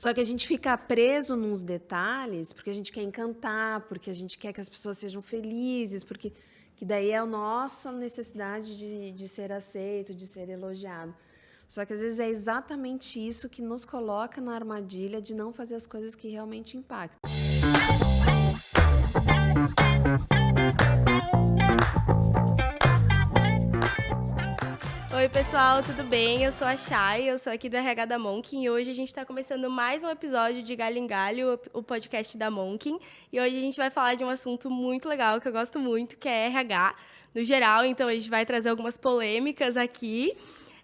Só que a gente fica preso nos detalhes porque a gente quer encantar, porque a gente quer que as pessoas sejam felizes, porque que daí é a nossa necessidade de ser aceito, de ser elogiado. Só que às vezes é exatamente isso que nos coloca na armadilha de não fazer as coisas que realmente impactam. Oi pessoal, tudo bem? Eu sou a Chay, eu sou aqui do RH da Monkin e hoje a gente está começando mais um episódio de Galho em Galho, o podcast da Monkin. E hoje a gente vai falar de um assunto muito legal, que eu gosto muito, que é RH no geral. Então a gente vai trazer algumas polêmicas aqui.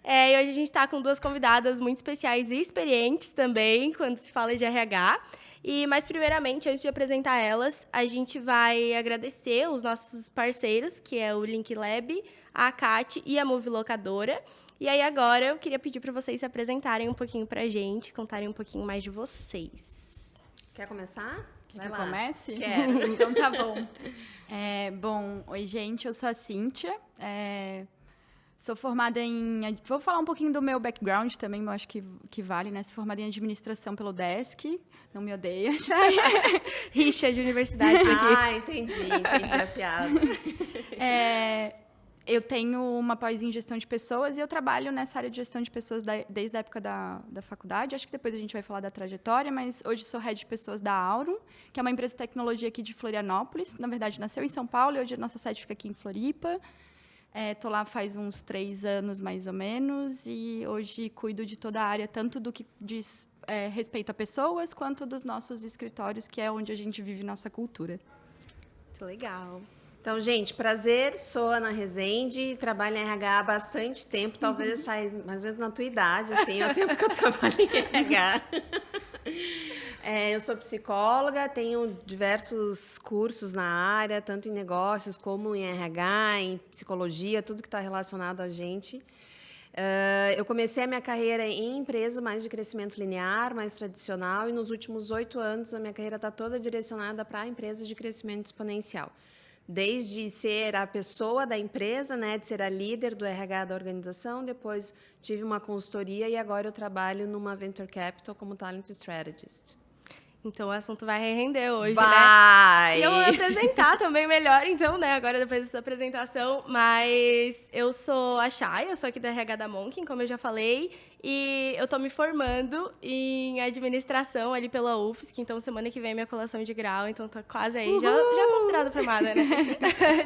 E hoje a gente está com duas convidadas muito especiais e experientes também, quando se fala de RH. Mas, primeiramente, antes de apresentar elas, a gente vai agradecer os nossos parceiros, que é o Link Lab, a ACAT e a Move Locadora. E aí, agora, eu queria pedir para vocês se apresentarem um pouquinho para a gente, contarem um pouquinho mais de vocês. Quer começar? Quer que eu comece? Quero. Então, tá bom. Oi, gente, eu sou a Cíntia. Sou formada em... Vou falar um pouquinho do meu background também, eu acho que vale, né? Sou formada em administração pelo DESC. Não me odeia. Rixa de universidades aqui. Entendi a piada. Eu tenho uma pós em gestão de pessoas e eu trabalho nessa área de gestão de pessoas desde a época da faculdade. Acho que depois a gente vai falar da trajetória, mas hoje sou head de pessoas da Aurum, que é uma empresa de tecnologia aqui de Florianópolis. Na verdade, nasceu em São Paulo e hoje a nossa sede fica aqui em Floripa. Estou lá faz uns 3 anos, mais ou menos, e hoje cuido de toda a área, tanto do que diz respeito a pessoas, quanto dos nossos escritórios, que é onde a gente vive nossa cultura. Muito legal. Então, gente, prazer, sou Ana Rezende, trabalho em RH há bastante tempo, talvez mais ou menos na tua idade, assim, é o tempo que eu trabalho em RH. Eu sou psicóloga, tenho diversos cursos na área, tanto em negócios como em RH, em psicologia, tudo que está relacionado a gente. Eu comecei a minha carreira em empresa mais de crescimento linear, mais tradicional, e nos últimos 8 anos a minha carreira está toda direcionada para empresas de crescimento exponencial. Desde ser a pessoa da empresa, né, de ser a líder do RH da organização, depois tive uma consultoria e agora eu trabalho numa Venture Capital como Talent Strategist. Então, o assunto vai render hoje, vai! né? E eu vou me apresentar também melhor, então, né? Agora, depois dessa apresentação. Mas eu sou a Chay, eu sou aqui da RH da Monkin, como eu já falei. E eu tô me formando em administração ali pela UFSC. Então, semana que vem é minha colação de grau. Então, tô quase aí. Já considerada formada, né?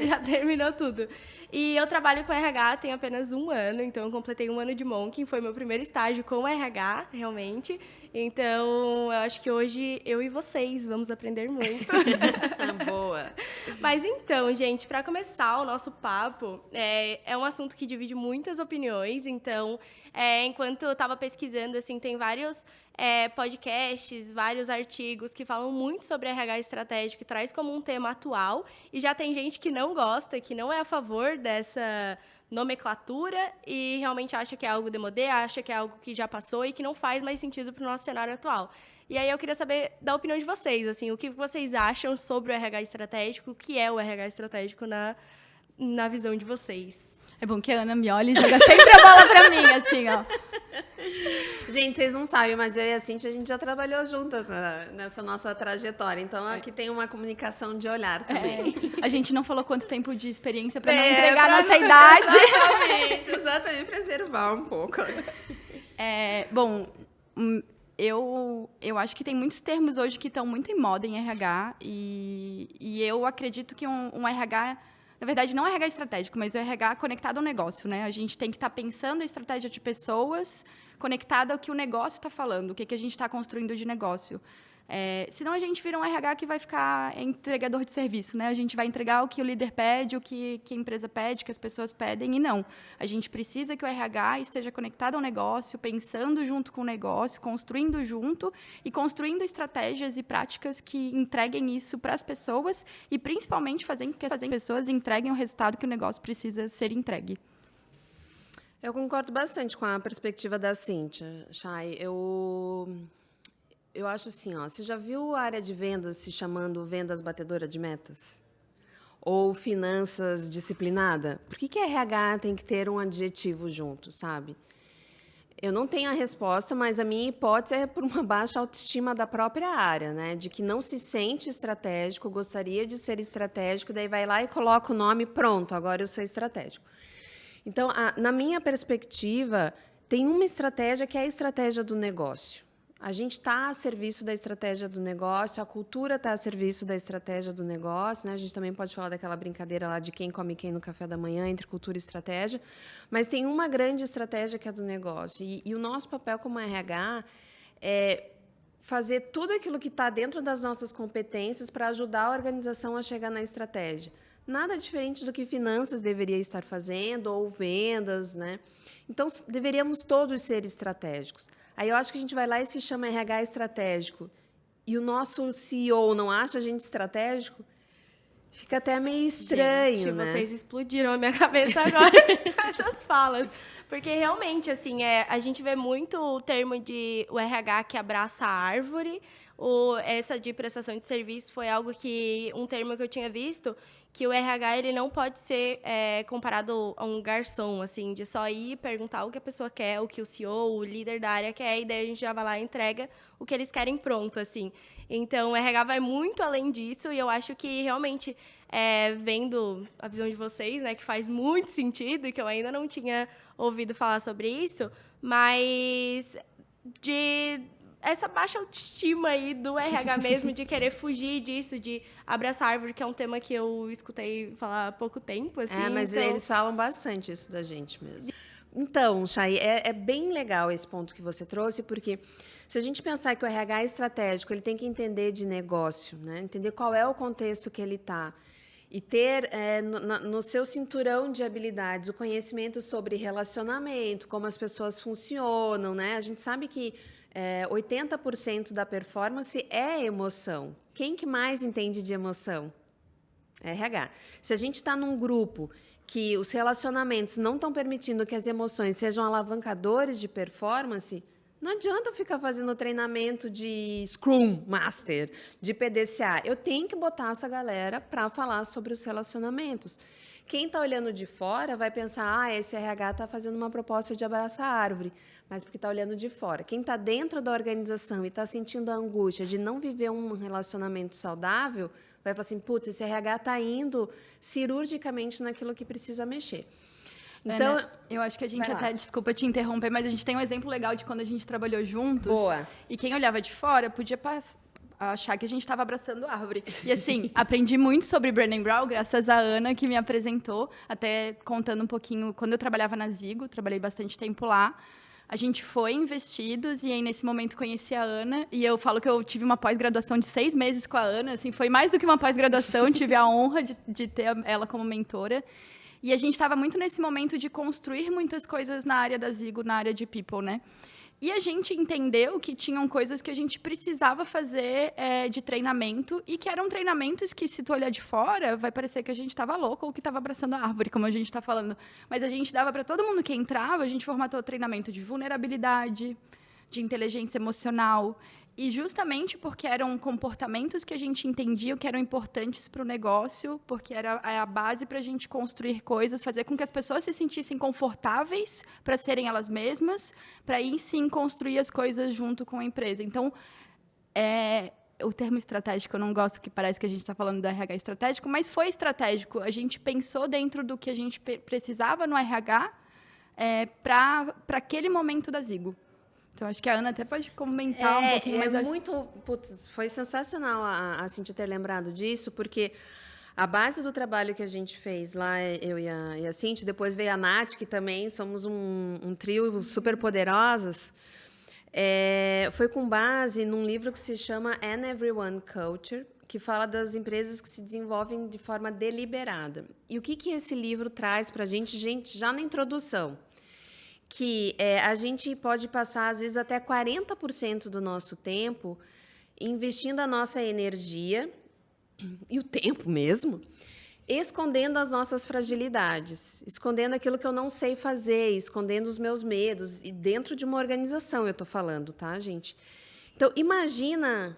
Já terminou tudo. E eu trabalho com RH tem apenas 1 ano. Então, eu completei 1 ano de Monkin. Foi meu primeiro estágio com RH, realmente. Então, eu acho que hoje eu e vocês vamos aprender muito. Boa! Mas então, gente, para começar o nosso papo, é um assunto que divide muitas opiniões. Então, enquanto eu estava pesquisando, assim, tem vários podcasts, vários artigos que falam muito sobre RH estratégico e traz como um tema atual. E já tem gente que não gosta, que não é a favor dessa nomenclatura e realmente acha que é algo demodé, acha que é algo que já passou e que não faz mais sentido para o nosso cenário atual. E aí eu queria saber da opinião de vocês, assim, o que vocês acham sobre o RH estratégico, o que é o RH estratégico na visão de vocês. É bom que a Ana me olha e joga sempre a bola pra mim, assim, ó. Gente, vocês não sabem, mas eu e a Cíntia, a gente já trabalhou juntas nessa nossa trajetória. Então, aqui tem uma comunicação de olhar também. A gente não falou quanto tempo de experiência para não entregar a nossa idade. Exatamente, preservar um pouco. Eu acho que tem muitos termos hoje que estão muito em moda em RH e eu acredito que um RH... Na verdade, não é RH estratégico, mas o RH conectado ao negócio, né? A gente tem que estar pensando a estratégia de pessoas conectada ao que o negócio está falando, o que a gente está construindo de negócio. Senão a gente vira um RH que vai ficar entregador de serviço, né? A gente vai entregar o que o líder pede, o que a empresa pede, que as pessoas pedem, e não. A gente precisa que o RH esteja conectado ao negócio, pensando junto com o negócio, construindo junto e construindo estratégias e práticas que entreguem isso para as pessoas e, principalmente, fazendo que as pessoas entreguem o resultado que o negócio precisa ser entregue. Eu concordo bastante com a perspectiva da Cíntia, Chay. Eu acho assim, você já viu a área de vendas se chamando vendas batedora de metas? Ou finanças disciplinada? Por que RH tem que ter um adjetivo junto, sabe? Eu não tenho a resposta, mas a minha hipótese é por uma baixa autoestima da própria área, né? De que não se sente estratégico, gostaria de ser estratégico, daí vai lá e coloca o nome, pronto, agora eu sou estratégico. Então, na minha perspectiva, tem uma estratégia que é a estratégia do negócio. A gente está a serviço da estratégia do negócio, a cultura está a serviço da estratégia do negócio, né? A gente também pode falar daquela brincadeira lá de quem come quem no café da manhã, entre cultura e estratégia, mas tem uma grande estratégia que é do negócio. E o nosso papel como RH é fazer tudo aquilo que está dentro das nossas competências para ajudar a organização a chegar na estratégia. Nada diferente do que finanças deveria estar fazendo, ou vendas, né? Então, deveríamos todos ser estratégicos. Aí eu acho que a gente vai lá e se chama RH estratégico. E o nosso CEO não acha a gente estratégico? Fica até meio estranho, gente, né? Vocês explodiram a minha cabeça agora com essas falas. Porque realmente, assim, a gente vê muito o termo de o RH que abraça a árvore. Essa de prestação de serviço foi um termo que eu tinha visto, que o RH ele não pode ser comparado a um garçom, assim, de só ir perguntar o que a pessoa quer, o que o CEO, o líder da área quer, e daí a gente já vai lá e entrega o que eles querem pronto, assim. Então, o RH vai muito além disso, e eu acho que, realmente, vendo a visão de vocês, né, que faz muito sentido, e que eu ainda não tinha ouvido falar sobre isso, mas essa baixa autoestima aí do RH mesmo, de querer fugir disso, de abraçar a árvore, que é um tema que eu escutei falar há pouco tempo, assim. Mas então... eles falam bastante isso da gente mesmo. Então, Chay, é bem legal esse ponto que você trouxe, porque se a gente pensar que o RH é estratégico, ele tem que entender de negócio, né? Entender qual é o contexto que ele está. E ter no seu cinturão de habilidades o conhecimento sobre relacionamento, como as pessoas funcionam, né? A gente sabe que 80% da performance é emoção. Quem que mais entende de emoção? RH. Se a gente está num grupo que os relacionamentos não estão permitindo que as emoções sejam alavancadores de performance, não adianta ficar fazendo treinamento de Scrum Master, de PDCA. Eu tenho que botar essa galera para falar sobre os relacionamentos. Quem está olhando de fora vai pensar, esse RH está fazendo uma proposta de abraçar a árvore, mas porque está olhando de fora. Quem está dentro da organização e está sentindo a angústia de não viver um relacionamento saudável, vai falar assim, putz, esse RH está indo cirurgicamente naquilo que precisa mexer. Então, Ana, eu acho que a gente até, desculpa te interromper, mas a gente tem um exemplo legal de quando a gente trabalhou juntos. Boa. E quem olhava de fora podia achar que a gente estava abraçando árvore. E assim, aprendi muito sobre Brené Brown, graças à Ana, que me apresentou, até contando um pouquinho, quando eu trabalhava na Zigo, trabalhei bastante tempo lá, a gente foi investidos e aí nesse momento conheci a Ana e eu falo que eu tive uma pós-graduação de 6 meses com a Ana, assim, foi mais do que uma pós-graduação, tive a honra de ter ela como mentora. E a gente estava muito nesse momento de construir muitas coisas na área da Zigo, na área de people, né? E a gente entendeu que tinham coisas que a gente precisava fazer de treinamento e que eram treinamentos que, se tu olhar de fora, vai parecer que a gente estava louco ou que estava abraçando a árvore, como a gente está falando. Mas a gente dava para todo mundo que entrava, a gente formatou treinamento de vulnerabilidade, de inteligência emocional. E justamente porque eram comportamentos que a gente entendia que eram importantes para o negócio, porque era a base para a gente construir coisas, fazer com que as pessoas se sentissem confortáveis para serem elas mesmas, para aí sim construir as coisas junto com a empresa. Então, o termo estratégico eu não gosto, que parece que a gente está falando do RH estratégico, mas foi estratégico. A gente pensou dentro do que a gente precisava no RH para aquele momento da Zigo. Então, acho que a Ana até pode comentar um pouquinho mais. Putz, foi sensacional a Cíntia ter lembrado disso, porque a base do trabalho que a gente fez lá, eu e a Cíntia, depois veio a Nath, que também somos um trio super poderosas, foi com base num livro que se chama And Everyone Culture, que fala das empresas que se desenvolvem de forma deliberada. E o que esse livro traz para a gente, já na introdução? Que a gente pode passar, às vezes, até 40% do nosso tempo investindo a nossa energia, e o tempo mesmo, escondendo as nossas fragilidades, escondendo aquilo que eu não sei fazer, escondendo os meus medos, e dentro de uma organização eu estou falando, tá, gente? Então, imagina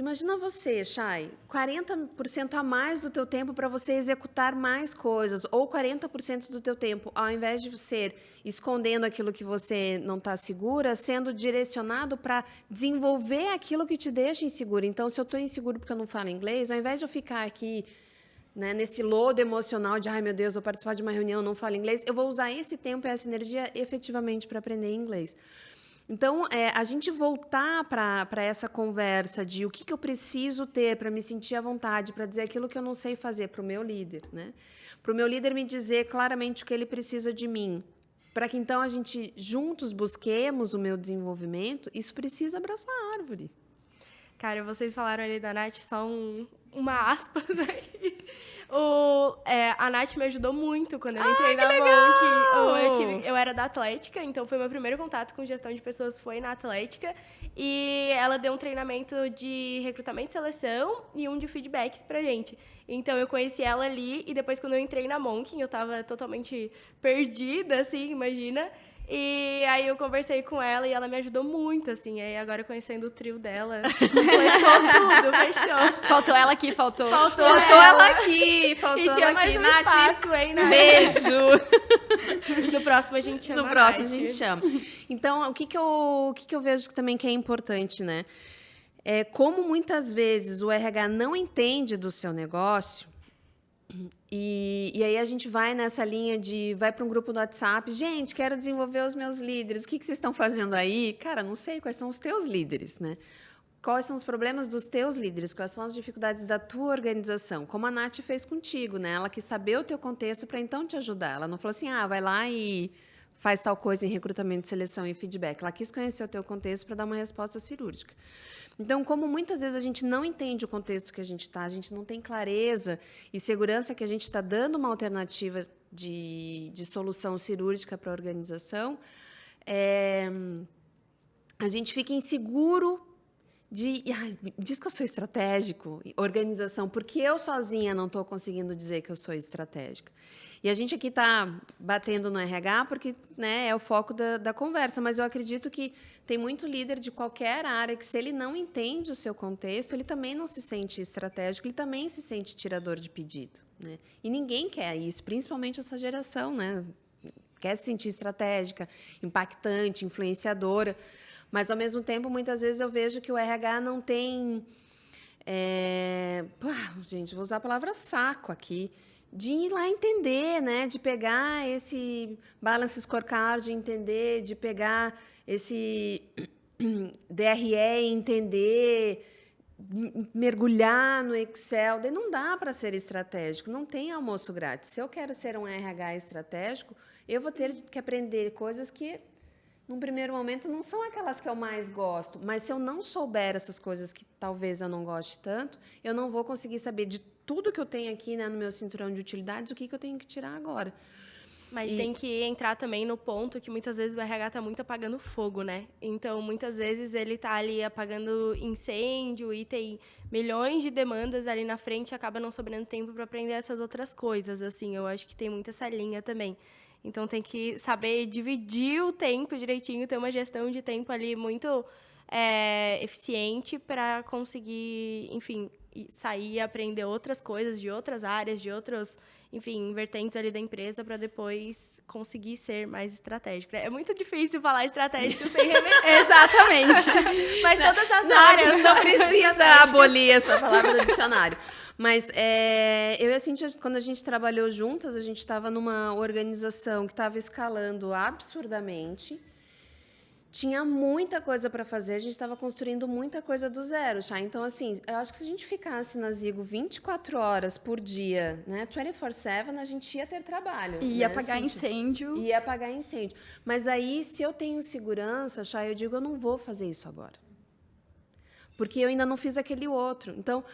Imagina você, Chay, 40% a mais do teu tempo para você executar mais coisas, ou 40% do teu tempo, ao invés de ser escondendo aquilo que você não está segura, sendo direcionado para desenvolver aquilo que te deixa insegura. Então, se eu estou inseguro porque eu não falo inglês, ao invés de eu ficar aqui, né, nesse lodo emocional de, ai meu Deus, vou participar de uma reunião, não falo inglês, eu vou usar esse tempo e essa energia efetivamente para aprender inglês. Então, a gente voltar para essa conversa de o que eu preciso ter para me sentir à vontade, para dizer aquilo que eu não sei fazer para o meu líder, né? Para o meu líder me dizer claramente o que ele precisa de mim, para que então a gente juntos busquemos o meu desenvolvimento, isso precisa abraçar a árvore. Cara, vocês falaram ali da Nath, só uma aspas aqui. A Nath me ajudou muito quando eu entrei na Monk. Eu era da Atlética, então foi meu primeiro contato com gestão de pessoas, foi na Atlética. E ela deu um treinamento de recrutamento e seleção e um de feedbacks pra gente. Então, eu conheci ela ali e depois, quando eu entrei na Monk, eu tava totalmente perdida, assim, imagina. E aí eu conversei com ela e ela me ajudou muito, assim. Aí agora, conhecendo o trio dela, tudo, fechou. Faltou ela aqui, faltou ela aqui, faltou e tinha ela mais aqui, um Nath. espaço, hein, Nath? Beijo! No próximo a gente chama. No próximo a gente chama. Então, o que eu vejo que também que é importante, né? É como muitas vezes o RH não entende do seu negócio. E aí a gente vai nessa linha de vai para um grupo do WhatsApp, gente, quero desenvolver os meus líderes, o que vocês estão fazendo aí? Cara, não sei quais são os teus líderes, né? Quais são os problemas dos teus líderes? Quais são as dificuldades da tua organização? Como a Nath fez contigo, né? Ela quis saber o teu contexto para então te ajudar. Ela não falou assim, vai lá e faz tal coisa em recrutamento, seleção e feedback. Ela quis conhecer o teu contexto para dar uma resposta cirúrgica. Então, como muitas vezes a gente não entende o contexto que a gente está, a gente não tem clareza e segurança que a gente está dando uma alternativa de solução cirúrgica para a organização, a gente fica inseguro diz que eu sou estratégico, organização, porque eu sozinha não estou conseguindo dizer que eu sou estratégica. E a gente aqui está batendo no RH porque, né, é o foco da conversa, mas eu acredito que tem muito líder de qualquer área que, se ele não entende o seu contexto, ele também não se sente estratégico, ele também se sente tirador de pedido, né? E ninguém quer isso, principalmente essa geração, né? Quer se sentir estratégica, impactante, influenciadora. Mas, ao mesmo tempo, muitas vezes eu vejo que o RH não tem... gente, vou usar a palavra saco aqui, de ir lá entender, né? De pegar esse balance scorecard, entender, de pegar esse DRE, entender, mergulhar no Excel. Daí não dá para ser estratégico, não tem almoço grátis. Se eu quero ser um RH estratégico, eu vou ter que aprender coisas que... num primeiro momento, não são aquelas que eu mais gosto, mas se eu não souber essas coisas que talvez eu não goste tanto, eu não vou conseguir saber de tudo que eu tenho aqui, né, no meu cinturão de utilidades, o que eu tenho que tirar agora. Mas tem que entrar também no ponto que muitas vezes o RH está muito apagando fogo, né? Então, muitas vezes ele está ali apagando incêndio e tem milhões de demandas ali na frente e acaba não sobrando tempo para aprender essas outras coisas, assim. Eu acho que tem muito essa linha também. Então, tem que saber dividir o tempo direitinho, ter uma gestão de tempo ali muito eficiente para conseguir, enfim, sair e aprender outras coisas de outras áreas, de outros, enfim, vertentes ali da empresa para depois conseguir ser mais estratégico. É muito difícil falar estratégico sem remeter. Exatamente. Mas todas as não, áreas... a gente não precisa abolir essa palavra do dicionário. Mas eu e a Cíntia, quando a gente trabalhou juntas, a gente estava numa organização que estava escalando absurdamente. Tinha muita coisa para fazer, a gente estava construindo muita coisa do zero, já. Então, assim, eu acho que se a gente ficasse na Zigo 24 horas por dia, né, 24/7, a gente ia ter trabalho. Ia né, apagar Cíntia? incêndio. Ia apagar incêndio. Mas aí, se eu tenho segurança, Chay, eu digo, eu não vou fazer isso agora. Porque eu ainda não fiz aquele outro. Então,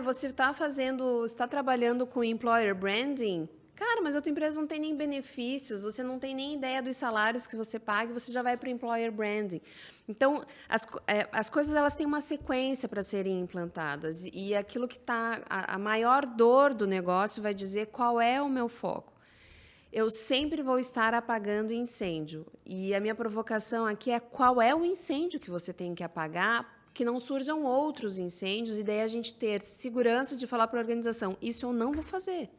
você está trabalhando com employer branding? Cara, mas a tua empresa não tem nem benefícios, você não tem nem ideia dos salários que você paga, você já vai para o employer branding. Então, as coisas elas têm uma sequência para serem implantadas. E aquilo que está... A maior dor do negócio vai dizer qual é o meu foco. Eu sempre vou estar apagando incêndio. E a minha provocação aqui é qual é o incêndio que você tem que apagar, que não surjam outros incêndios e daí a gente ter segurança de falar para a organização, isso eu não vou fazer.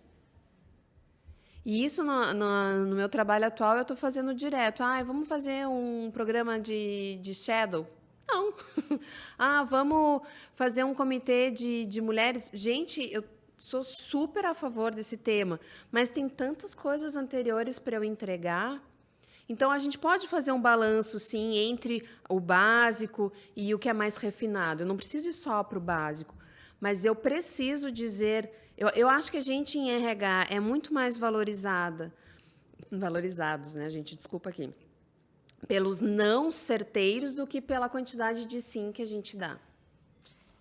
E isso, no meu trabalho atual, eu estou fazendo direto. Vamos fazer um programa de shadow? Não. Vamos fazer um comitê de mulheres? Gente, eu sou super a favor desse tema, mas tem tantas coisas anteriores para eu entregar. Então, a gente pode fazer um balanço, sim, entre o básico e o que é mais refinado. Eu não preciso ir só para o básico, mas eu preciso dizer... Eu acho que a gente em RH é muito mais valorizados, né, gente? Desculpa aqui. Pelos não certeiros do que pela quantidade de sim que a gente dá.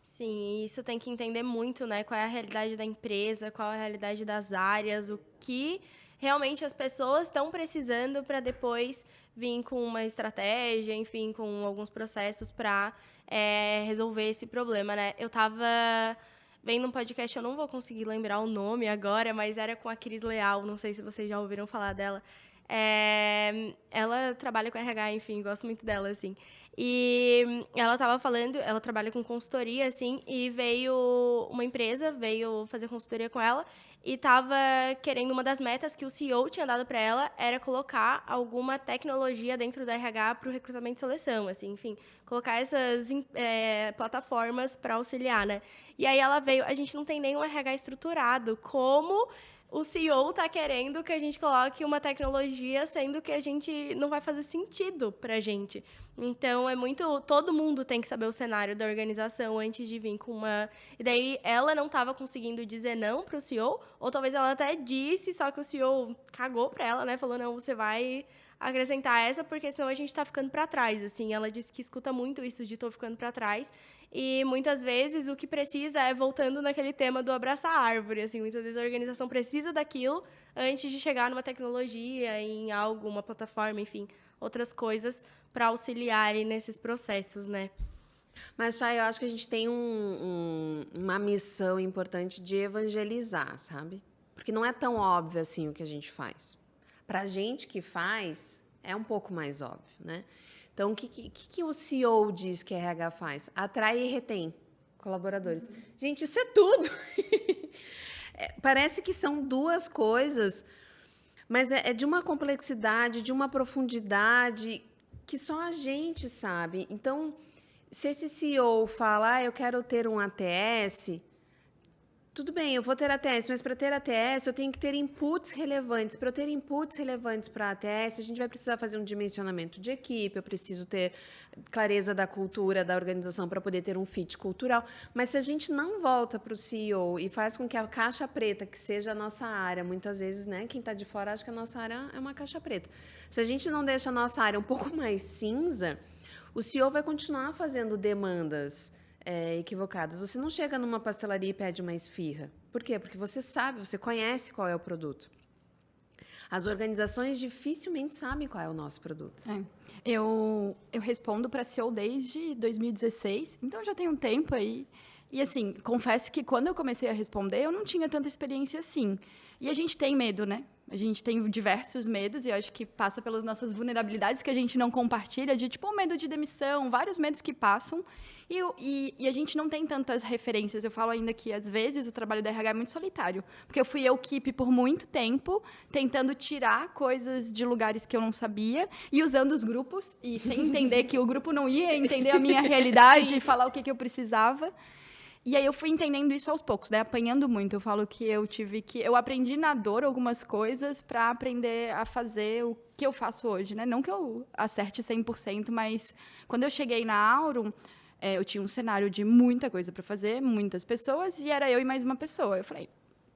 Sim, isso tem que entender muito, né? Qual é a realidade da empresa, qual é a realidade das áreas, o que realmente as pessoas estão precisando para depois vir com uma estratégia, enfim, com alguns processos para resolver esse problema, né? Eu estava vendo um podcast, eu não vou conseguir lembrar o nome agora, mas era com a Cris Leal, não sei se vocês já ouviram falar dela. Ela trabalha com RH, enfim, gosto muito dela, assim. E ela estava falando, ela trabalha com consultoria, assim, e uma empresa veio fazer consultoria com ela e estava querendo, uma das metas que o CEO tinha dado para ela era colocar alguma tecnologia dentro da RH para o recrutamento e seleção, assim, enfim, colocar essas plataformas para auxiliar, né? E aí ela veio, a gente não tem nenhum RH estruturado, como o CEO está querendo que a gente coloque uma tecnologia, sendo que a gente não vai fazer sentido para a gente. Então, todo mundo tem que saber o cenário da organização antes de vir com uma... E daí, ela não estava conseguindo dizer não para o CEO, ou talvez ela até disse, só que o CEO cagou para ela, né? Falou, não, você vai acrescentar essa, porque senão a gente está ficando para trás, assim. Ela disse que escuta muito isso de estou ficando para trás, e muitas vezes o que precisa é, voltando naquele tema do abraçar a árvore, assim, muitas vezes a organização precisa daquilo antes de chegar numa tecnologia, em algo, uma plataforma, enfim, outras coisas para auxiliarem nesses processos, né? Mas, Chay, eu acho que a gente tem uma missão importante de evangelizar, sabe? Porque não é tão óbvio assim o que a gente faz. Para a gente que faz, é um pouco mais óbvio, né? Então, o que o CEO diz que a RH faz? Atrai e retém colaboradores. Gente, isso é tudo! Parece que são duas coisas, mas é de uma complexidade, de uma profundidade que só a gente sabe. Então, se esse CEO fala, eu quero ter um ATS... Tudo bem, eu vou ter ATS, mas para ter ATS eu tenho que ter inputs relevantes. Para eu ter inputs relevantes para a ATS, a gente vai precisar fazer um dimensionamento de equipe, eu preciso ter clareza da cultura, da organização para poder ter um fit cultural. Mas se a gente não volta para o CEO e faz com que a caixa preta, que seja a nossa área, muitas vezes, né, quem está de fora acha que a nossa área é uma caixa preta. Se a gente não deixa a nossa área um pouco mais cinza, o CEO vai continuar fazendo demandas equivocadas. Você não chega numa pastelaria e pede uma esfirra. Por quê? Porque você sabe, você conhece qual é o produto. As organizações dificilmente sabem qual é o nosso produto. Eu respondo para CEO desde 2016, então já tem um tempo aí. E, assim, confesso que quando eu comecei a responder, eu não tinha tanta experiência assim. E a gente tem medo, né? A gente tem diversos medos e eu acho que passa pelas nossas vulnerabilidades que a gente não compartilha, de tipo o medo de demissão, vários medos que passam. E a gente não tem tantas referências. Eu falo ainda que, às vezes, o trabalho da RH é muito solitário. Porque eu fui equipe por muito tempo, tentando tirar coisas de lugares que eu não sabia e usando os grupos, e sem entender que o grupo não ia entender a minha realidade e falar o que eu precisava. E aí eu fui entendendo isso aos poucos, né? Apanhando muito. Eu falo que eu aprendi na dor algumas coisas para aprender a fazer o que eu faço hoje, né? Não que eu acerte 100%, mas quando eu cheguei na Aurum, eu tinha um cenário de muita coisa para fazer, muitas pessoas, e era eu e mais uma pessoa. Eu falei,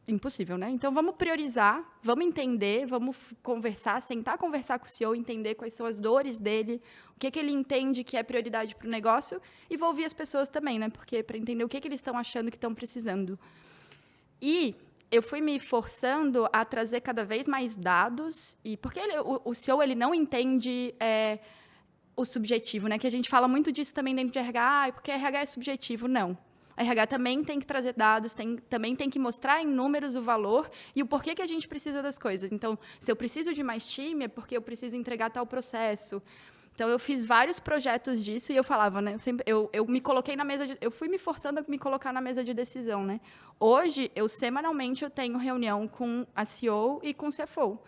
impossível, né? Então, vamos priorizar, vamos entender, vamos conversar, sentar conversar com o CEO, entender quais são as dores dele, o que ele entende que é prioridade para o negócio, e vou ouvir as pessoas também, né? Porque para entender o que eles estão achando que estão precisando. E eu fui me forçando a trazer cada vez mais dados, e porque o CEO ele não entende o subjetivo, né? Que a gente fala muito disso também dentro de RH, porque RH é subjetivo. Não. A RH também tem que trazer dados, também tem que mostrar em números o valor e o porquê que a gente precisa das coisas. Então, se eu preciso de mais time, é porque eu preciso entregar tal processo. Então, eu fiz vários projetos disso e eu falava, né? Eu me coloquei na mesa eu fui me forçando a me colocar na mesa de decisão, né? Hoje, semanalmente, eu tenho reunião com a CEO e com o CFO.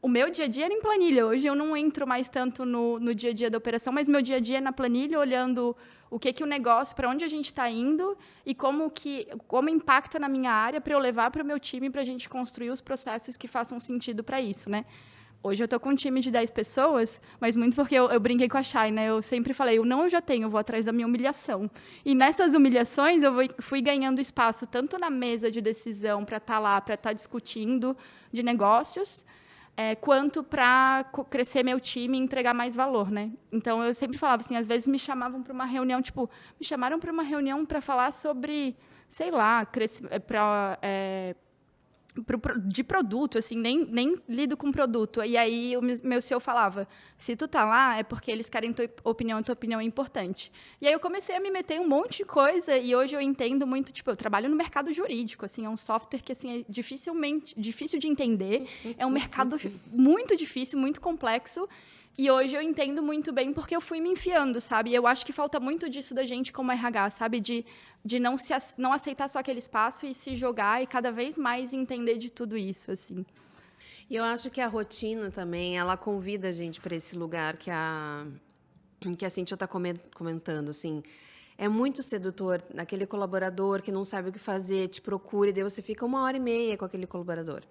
O meu dia a dia era em planilha. Hoje, eu não entro mais tanto no dia a dia da operação, mas meu dia a dia é na planilha, olhando o que o negócio, para onde a gente está indo e como impacta na minha área para eu levar para o meu time para a gente construir os processos que façam sentido para isso, né? Hoje eu estou com um time de 10 pessoas, mas muito porque eu brinquei com a Chay, né? Eu sempre falei, eu já tenho, eu vou atrás da minha humilhação. E nessas humilhações, fui ganhando espaço tanto na mesa de decisão para estar lá, para estar discutindo de negócios, quanto para crescer meu time e entregar mais valor, né? Então, eu sempre falava assim, às vezes me chamavam para uma reunião, me chamaram para uma reunião para falar sobre, sei lá, de produto, assim, nem lido com produto. E aí, o meu CEO falava, se tu tá lá, é porque eles querem tua opinião é importante. E aí, eu comecei a me meter em um monte de coisa, e hoje eu entendo muito, eu trabalho no mercado jurídico, assim, é um software que, assim, é difícil de entender, é um mercado muito difícil, muito complexo, e hoje eu entendo muito bem porque eu fui me enfiando, sabe? E eu acho que falta muito disso da gente como RH, sabe? De não aceitar só aquele espaço e se jogar e cada vez mais entender de tudo isso, assim. E eu acho que a rotina também, ela convida a gente para esse lugar que a Cíntia está comentando, assim. É muito sedutor aquele colaborador que não sabe o que fazer, te procura e daí você fica 1h30 com aquele colaborador.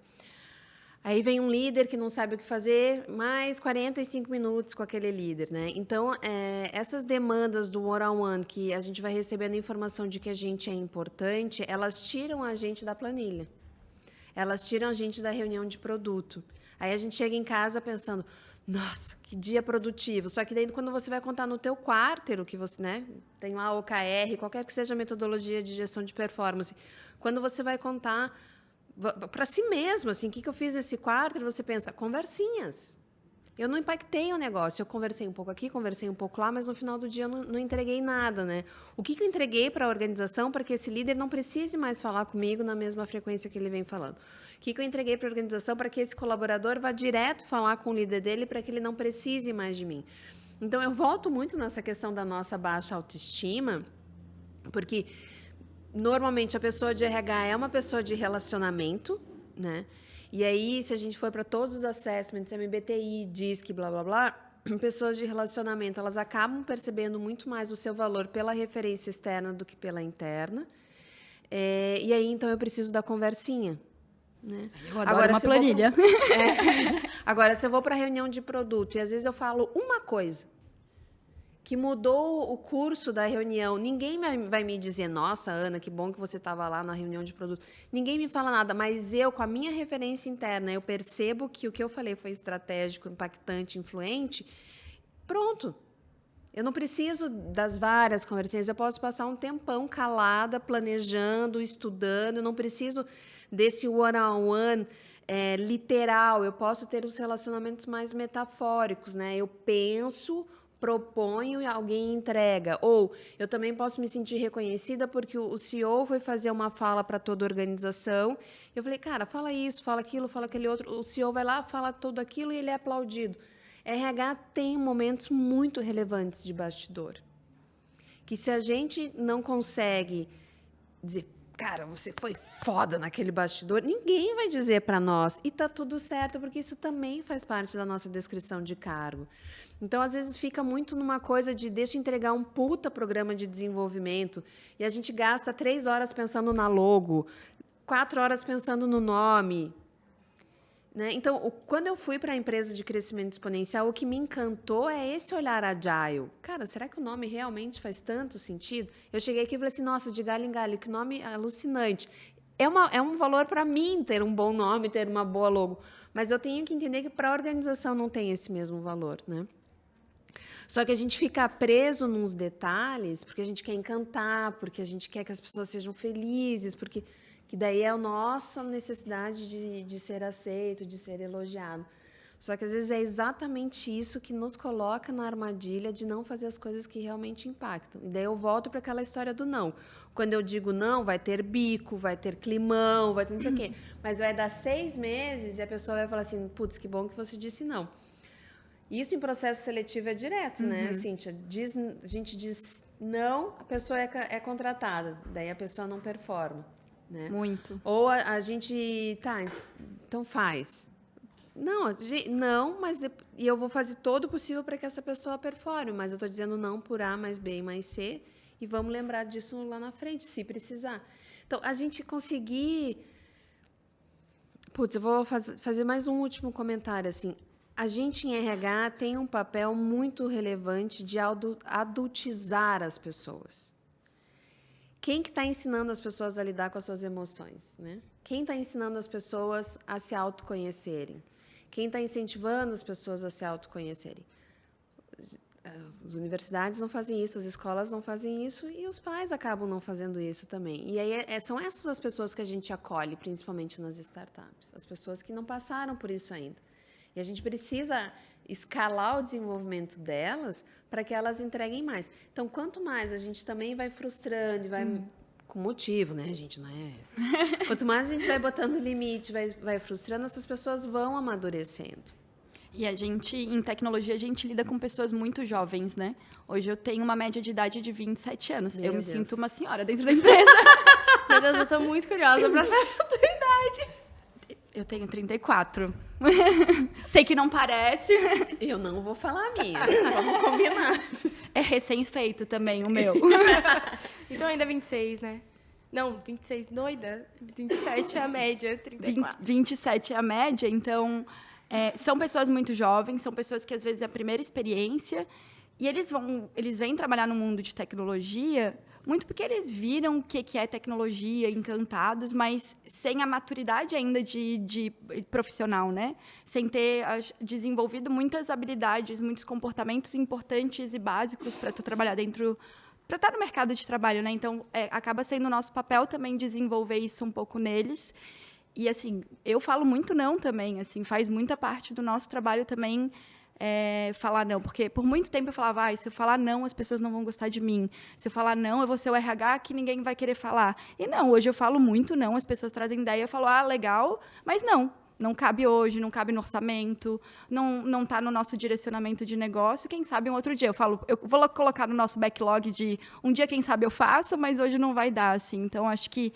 Aí vem um líder que não sabe o que fazer, mais 45 minutos com aquele líder, né? Então, essas demandas do one-on-one, que a gente vai recebendo informação de que a gente é importante, elas tiram a gente da planilha. Elas tiram a gente da reunião de produto. Aí a gente chega em casa pensando, nossa, que dia produtivo. Só que daí, quando você vai contar no teu quarto, que você, né, tem lá OKR, qualquer que seja a metodologia de gestão de performance, quando você vai contar para si mesmo, assim, o que eu fiz nesse quarto, você pensa, conversinhas. Eu não impactei o negócio, eu conversei um pouco aqui, conversei um pouco lá, mas no final do dia eu não entreguei nada, né? O que eu entreguei para a organização para que esse líder não precise mais falar comigo na mesma frequência que ele vem falando? O que eu entreguei para a organização para que esse colaborador vá direto falar com o líder dele para que ele não precise mais de mim? Então, eu volto muito nessa questão da nossa baixa autoestima, porque normalmente a pessoa de RH é uma pessoa de relacionamento, né? E aí, se a gente for para todos os assessments, MBTI, DISC, blá, blá, blá, pessoas de relacionamento, elas acabam percebendo muito mais o seu valor pela referência externa do que pela interna. E aí, então, eu preciso da conversinha. Né? Eu adoro uma planilha. Agora, se eu vou para a reunião de produto e às vezes eu falo uma coisa que mudou o curso da reunião, ninguém vai me dizer, nossa, Ana, que bom que você estava lá na reunião de produto. Ninguém me fala nada, mas eu, com a minha referência interna, eu percebo que o que eu falei foi estratégico, impactante, influente, pronto. Eu não preciso das várias conversinhas, eu posso passar um tempão calada, planejando, estudando, eu não preciso desse one-on-one literal, eu posso ter os relacionamentos mais metafóricos, né? Eu penso, proponho e alguém entrega. Ou eu também posso me sentir reconhecida porque o CEO foi fazer uma fala para toda a organização. Eu falei, cara, fala isso, fala aquilo, fala aquele outro. O CEO vai lá, fala tudo aquilo e ele é aplaudido. RH tem momentos muito relevantes de bastidor. Que se a gente não consegue dizer, cara, você foi foda naquele bastidor, ninguém vai dizer para nós. E tá tudo certo, porque isso também faz parte da nossa descrição de cargo. Então, às vezes, fica muito numa coisa de deixa eu entregar um puta programa de desenvolvimento e a gente gasta 3 horas pensando na logo, 4 horas pensando no nome. Né? Então, quando eu fui para a empresa de crescimento exponencial, o que me encantou é esse olhar agile. Cara, será que o nome realmente faz tanto sentido? Eu cheguei aqui e falei assim, nossa, de galho em galho, que nome alucinante. É um valor para mim ter um bom nome, ter uma boa logo. Mas eu tenho que entender que para a organização não tem esse mesmo valor, né? Só que a gente fica preso nos detalhes porque a gente quer encantar, porque a gente quer que as pessoas sejam felizes, porque que daí é a nossa necessidade de ser aceito, de ser elogiado. Só que, às vezes, é exatamente isso que nos coloca na armadilha de não fazer as coisas que realmente impactam. E daí eu volto para aquela história do não. Quando eu digo não, vai ter bico, vai ter climão, vai ter não sei o quê. Mas vai dar 6 meses e a pessoa vai falar assim, putz, que bom que você disse não. Isso em processo seletivo é direto, né, Cíntia? A gente diz não, a pessoa é contratada, daí a pessoa não performa, né? Muito. Ou a gente, tá, então faz. Não, mas e eu vou fazer todo o possível para que essa pessoa performe, mas eu estou dizendo não por A mais B mais C, e vamos lembrar disso lá na frente, se precisar. Então, a gente conseguir... Putz, eu vou fazer mais um último comentário, assim. A gente em RH tem um papel muito relevante de adultizar as pessoas. Quem que está ensinando as pessoas a lidar com as suas emoções, né? Quem está ensinando as pessoas a se autoconhecerem? Quem está incentivando as pessoas a se autoconhecerem? As universidades não fazem isso, as escolas não fazem isso e os pais acabam não fazendo isso também. E aí são essas as pessoas que a gente acolhe, principalmente nas startups, as pessoas que não passaram por isso ainda. E a gente precisa escalar o desenvolvimento delas para que elas entreguem mais. Então, quanto mais a gente também vai frustrando e vai... Com motivo, né, gente? Não é... Quanto mais a gente vai botando limite, vai frustrando, essas pessoas vão amadurecendo. E a gente, em tecnologia, a gente lida com pessoas muito jovens, né? Hoje eu tenho uma média de idade de 27 anos. Meu eu me Deus. sinto uma senhora dentro da empresa. Meu Deus, eu tô muito curiosa pra saber a tua idade. Eu tenho 34. Sei que não parece. Eu não vou falar a minha, vamos combinar. É recém-feito também o meu. Então ainda 26, né? Não, 26, doida. 27 é a média, 34. 27 é a média, então... são pessoas muito jovens, são pessoas que às vezes é a primeira experiência e eles vêm trabalhar no mundo de tecnologia muito porque eles viram o que é tecnologia, encantados, mas sem a maturidade ainda de profissional, né? Sem ter desenvolvido muitas habilidades, muitos comportamentos importantes e básicos para tu trabalhar dentro, para estar no mercado de trabalho, né? Então, acaba sendo nosso papel também desenvolver isso um pouco neles. E, assim, eu falo muito não também, assim, faz muita parte do nosso trabalho também falar não. Porque, por muito tempo, eu falava, se eu falar não, as pessoas não vão gostar de mim. Se eu falar não, eu vou ser o RH que ninguém vai querer falar. E não, hoje eu falo muito não, as pessoas trazem ideia, eu falo, legal, mas não cabe hoje, não cabe no orçamento, não está no nosso direcionamento de negócio, quem sabe um outro dia. Eu falo, eu vou colocar no nosso backlog de um dia, quem sabe eu faço, mas hoje não vai dar, assim. Então, acho que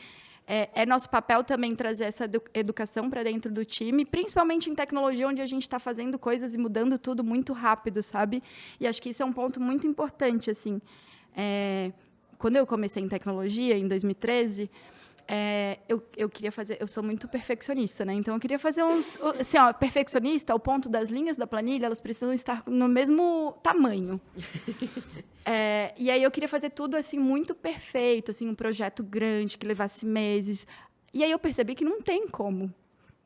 é nosso papel também trazer essa educação para dentro do time, principalmente em tecnologia, onde a gente está fazendo coisas e mudando tudo muito rápido, sabe? E acho que isso é um ponto muito importante, assim. Quando eu comecei em tecnologia, em 2013, eu queria fazer... Eu sou muito perfeccionista, né? Então, eu queria fazer uns... Assim, perfeccionista, ao ponto das linhas da planilha, elas precisam estar no mesmo tamanho. E aí, eu queria fazer tudo, assim, muito perfeito, assim, um projeto grande, que levasse meses. E aí, eu percebi que não tem como.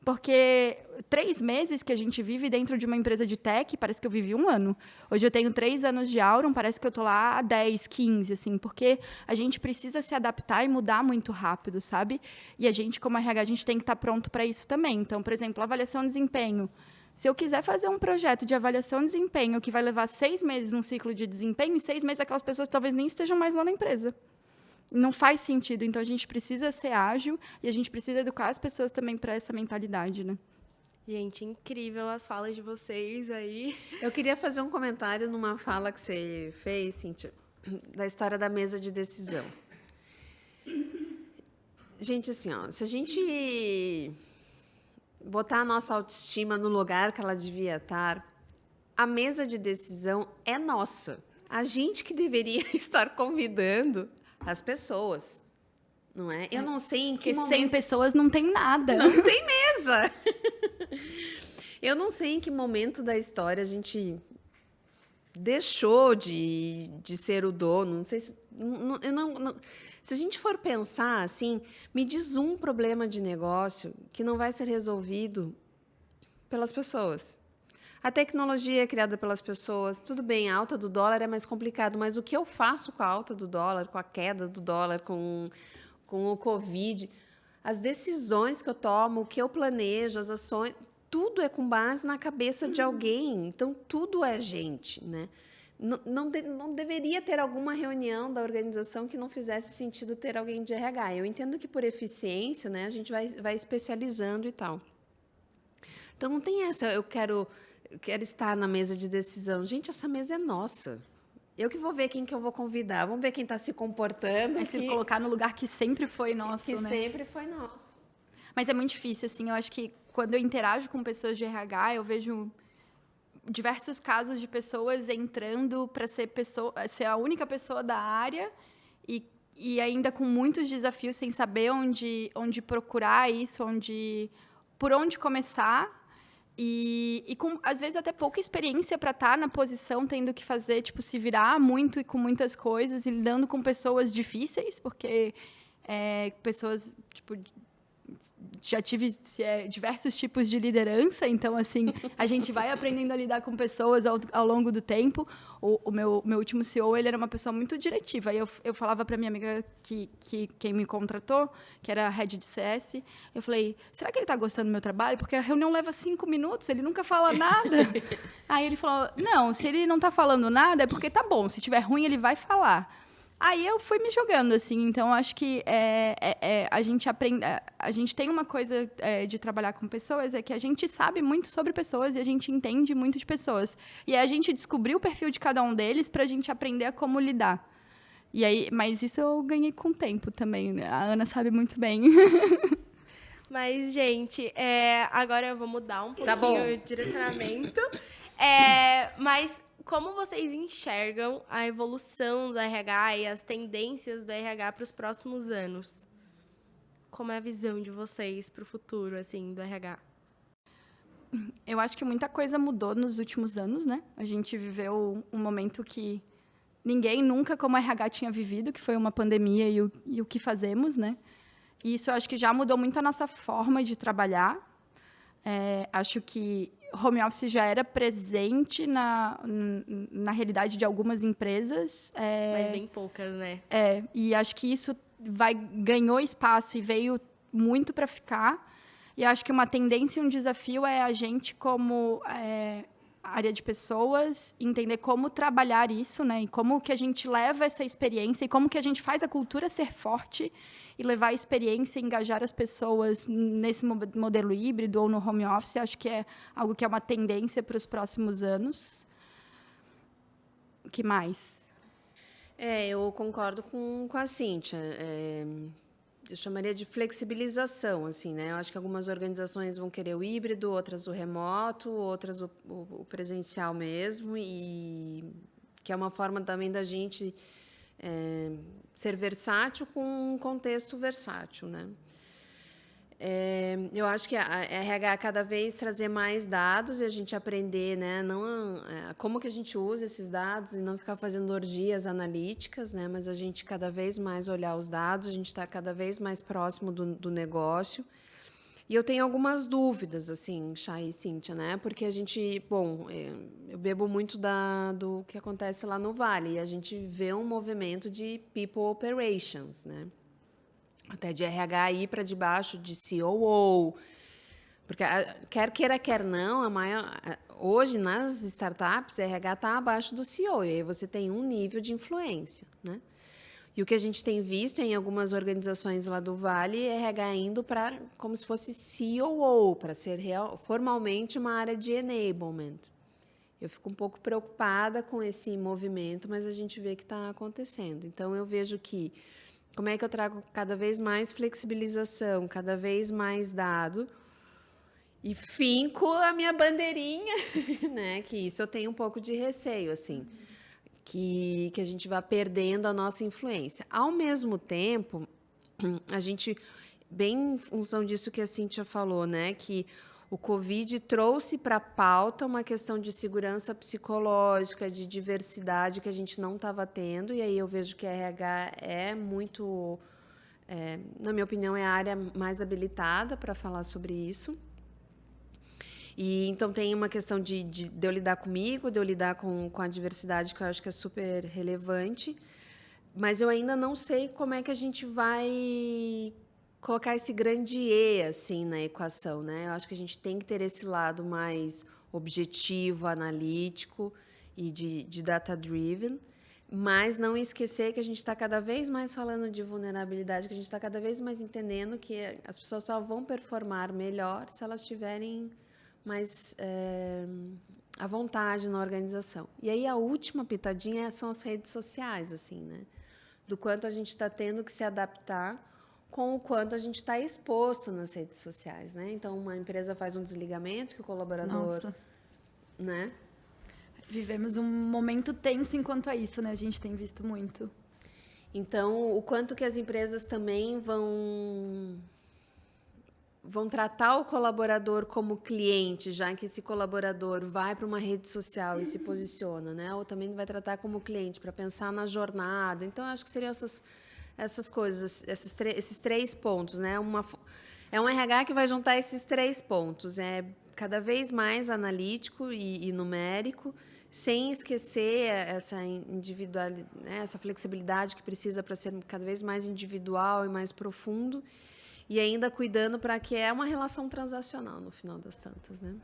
Porque 3 meses que a gente vive dentro de uma empresa de tech, parece que eu vivi 1 ano. Hoje eu tenho 3 anos de Aurum, parece que eu estou lá há 10, 15, assim, porque a gente precisa se adaptar e mudar muito rápido, sabe? E a gente, como RH, a gente tem que estar pronto para isso também. Então, por exemplo, avaliação de desempenho. Se eu quiser fazer um projeto de avaliação de desempenho que vai levar 6 meses num ciclo de desempenho, e 6 meses aquelas pessoas talvez nem estejam mais lá na empresa. Não faz sentido. Então, a gente precisa ser ágil e a gente precisa educar as pessoas também para essa mentalidade, né? Gente, incrível as falas de vocês aí. Eu queria fazer um comentário numa fala que você fez, Cíntia, da história da mesa de decisão. Gente, assim, se a gente botar a nossa autoestima no lugar que ela devia estar, a mesa de decisão é nossa. A gente que deveria estar convidando as pessoas, não é? Eu não sei em que Porque momento... 100 pessoas não tem nada. Não tem mesa! Eu não sei em que momento da história a gente deixou de ser o dono. Não sei se... Se a gente for pensar assim, me diz um problema de negócio que não vai ser resolvido pelas pessoas. A tecnologia é criada pelas pessoas. Tudo bem, a alta do dólar é mais complicado, mas o que eu faço com a alta do dólar, com a queda do dólar, com o Covid, as decisões que eu tomo, o que eu planejo, as ações, tudo é com base na cabeça de alguém. Então, tudo é gente, né? Não deveria ter alguma reunião da organização que não fizesse sentido ter alguém de RH. Eu entendo que, por eficiência, né, a gente vai especializando e tal. Então, não tem essa, eu quero eu quero estar na mesa de decisão. Gente, essa mesa é nossa. Eu que vou ver quem que eu vou convidar. Vamos ver quem está se comportando. É se colocar no lugar que sempre foi nosso, que né? sempre foi nosso. Mas é muito difícil, assim, eu acho que quando eu interajo com pessoas de RH, eu vejo diversos casos de pessoas entrando para ser a única pessoa da área e ainda com muitos desafios, sem saber onde procurar isso, por onde começar. E com, às vezes, até pouca experiência para estar na posição, tendo que fazer, tipo, se virar muito e com muitas coisas, e lidando com pessoas difíceis, porque pessoas, tipo, já tive diversos tipos de liderança, então, assim, a gente vai aprendendo a lidar com pessoas ao longo do tempo. O meu último CEO, ele era uma pessoa muito diretiva. Aí eu falava para minha amiga que quem me contratou, que era a head de CS, eu falei, será que ele está gostando do meu trabalho? Porque a reunião leva 5 minutos, ele nunca fala nada. Aí ele falou, não, se ele não está falando nada, é porque tá bom, se tiver ruim, ele vai falar. Aí eu fui me jogando, assim, então acho que a gente aprende, a gente tem uma coisa de trabalhar com pessoas, é que a gente sabe muito sobre pessoas e a gente entende muito de pessoas. E a gente descobriu o perfil de cada um deles para a gente aprender a como lidar. E aí, mas isso eu ganhei com o tempo também, né? A Ana sabe muito bem. Mas, gente, agora eu vou mudar um Tá pouquinho bom. o direcionamento. Mas como vocês enxergam a evolução do RH e as tendências do RH para os próximos anos? Como é a visão de vocês para o futuro, assim, do RH? Eu acho que muita coisa mudou nos últimos anos, né? A gente viveu um momento que ninguém nunca, como RH, tinha vivido, que foi uma pandemia e o que fazemos, né? E isso eu acho que já mudou muito a nossa forma de trabalhar. Acho que home office já era presente na realidade de algumas empresas. Mas bem poucas, né? E acho que isso ganhou espaço e veio muito para ficar. E acho que uma tendência e um desafio é a gente, como área de pessoas, entender como trabalhar isso, né? E como que a gente leva essa experiência e como que a gente faz a cultura ser forte e levar a experiência e engajar as pessoas nesse modelo híbrido ou no home office. Acho que é algo que é uma tendência para os próximos anos. O que mais? Eu concordo com a Cíntia. Eu chamaria de flexibilização, assim, né? Eu acho que algumas organizações vão querer o híbrido, outras o remoto, outras o presencial mesmo, e que é uma forma também da gente ser versátil com um contexto versátil, né? Eu acho que a RH cada vez trazer mais dados e a gente aprender, né, como que a gente usa esses dados e não ficar fazendo orgias analíticas, né, mas a gente cada vez mais olhar os dados, a gente está cada vez mais próximo do negócio. E eu tenho algumas dúvidas, assim, Chay e Cíntia, né, porque a gente, eu bebo muito do que acontece lá no Vale e a gente vê um movimento de people operations, né, até de RH ir para debaixo de COO, porque quer queira, quer não, hoje nas startups, RH está abaixo do CEO, e aí você tem um nível de influência, né? E o que a gente tem visto em algumas organizações lá do Vale é RH indo para como se fosse COO, para ser formalmente uma área de enablement. Eu fico um pouco preocupada com esse movimento, mas a gente vê que está acontecendo. Então, eu vejo que como é que eu trago cada vez mais flexibilização, cada vez mais dado e finco a minha bandeirinha, né? Que isso eu tenho um pouco de receio, assim, que a gente vá perdendo a nossa influência. Ao mesmo tempo, a gente, bem em função disso que a Cíntia falou, né? Que o Covid trouxe para a pauta uma questão de segurança psicológica, de diversidade que a gente não estava tendo, e aí eu vejo que a RH é muito, na minha opinião, é a área mais habilitada para falar sobre isso. E então tem uma questão de eu lidar comigo, de eu lidar com a diversidade, que eu acho que é super relevante, mas eu ainda não sei como é que a gente vai colocar esse grande E assim na equação, né? Eu acho que a gente tem que ter esse lado mais objetivo, analítico e de data-driven, mas não esquecer que a gente está cada vez mais falando de vulnerabilidade, que a gente está cada vez mais entendendo que as pessoas só vão performar melhor se elas tiverem mais à vontade na organização. E aí a última pitadinha são as redes sociais, assim, né? Do quanto a gente está tendo que se adaptar com o quanto a gente está exposto nas redes sociais, né? Então, uma empresa faz um desligamento que o colaborador... Nossa. Né? Vivemos um momento tenso enquanto a isso, né? A gente tem visto muito. Então, o quanto que as empresas também vão tratar o colaborador como cliente, já que esse colaborador vai para uma rede social e se posiciona, né? Ou também vai tratar como cliente, para pensar na jornada. Então, eu acho que seriam essas coisas, esses 3 pontos, né? É um RH que vai juntar esses 3 pontos. É cada vez mais analítico e numérico, sem esquecer essa individualidade, né? Essa flexibilidade que precisa para ser cada vez mais individual e mais profundo, e ainda cuidando para que é uma relação transacional, no final das tantas, né?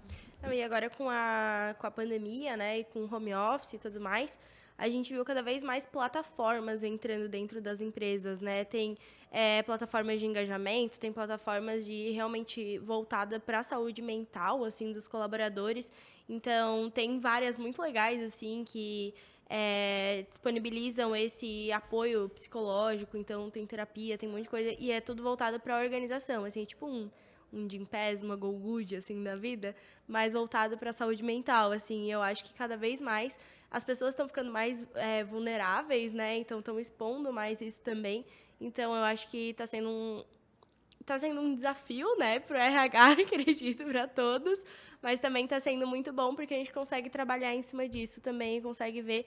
Não, e agora com a pandemia, né, e com o home office e tudo mais, a gente viu cada vez mais plataformas entrando dentro das empresas, né? Tem plataformas de engajamento, tem plataformas de realmente voltada para a saúde mental, assim, dos colaboradores. Então, tem várias muito legais, assim, que disponibilizam esse apoio psicológico. Então, tem terapia, tem um monte de coisa, e é tudo voltado para a organização, assim, tipo um Gympass, uma Go Good, assim, da vida, mas voltado para a saúde mental, assim. Eu acho que cada vez mais as pessoas estão ficando mais vulneráveis, né? Então, estão expondo mais isso também. Então, eu acho que está sendo um desafio, né, para o RH, acredito, para todos, mas também está sendo muito bom porque a gente consegue trabalhar em cima disso também, consegue ver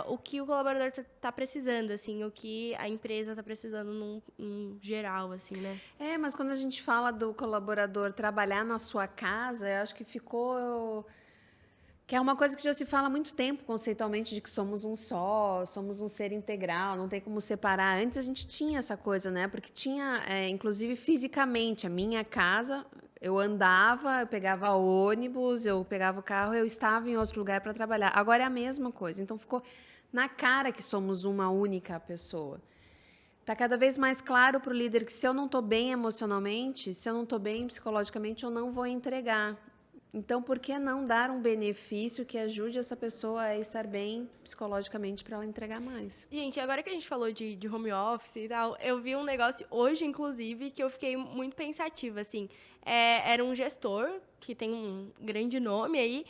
o que o colaborador está precisando, assim, o que a empresa está precisando num geral, assim, né? Mas quando a gente fala do colaborador trabalhar na sua casa, eu acho que ficou... Que é uma coisa que já se fala há muito tempo, conceitualmente, de que somos um só, somos um ser integral, não tem como separar. Antes a gente tinha essa coisa, né? Porque tinha, inclusive fisicamente, a minha casa, eu andava, eu pegava ônibus, eu pegava o carro, eu estava em outro lugar para trabalhar. Agora é a mesma coisa. Então ficou na cara que somos uma única pessoa. Está cada vez mais claro para o líder que se eu não estou bem emocionalmente, se eu não estou bem psicologicamente, eu não vou entregar. Então, por que não dar um benefício que ajude essa pessoa a estar bem psicologicamente para ela entregar mais? Gente, agora que a gente falou de home office e tal, eu vi um negócio hoje, inclusive, que eu fiquei muito pensativa, assim. Era um gestor, que tem um grande nome aí,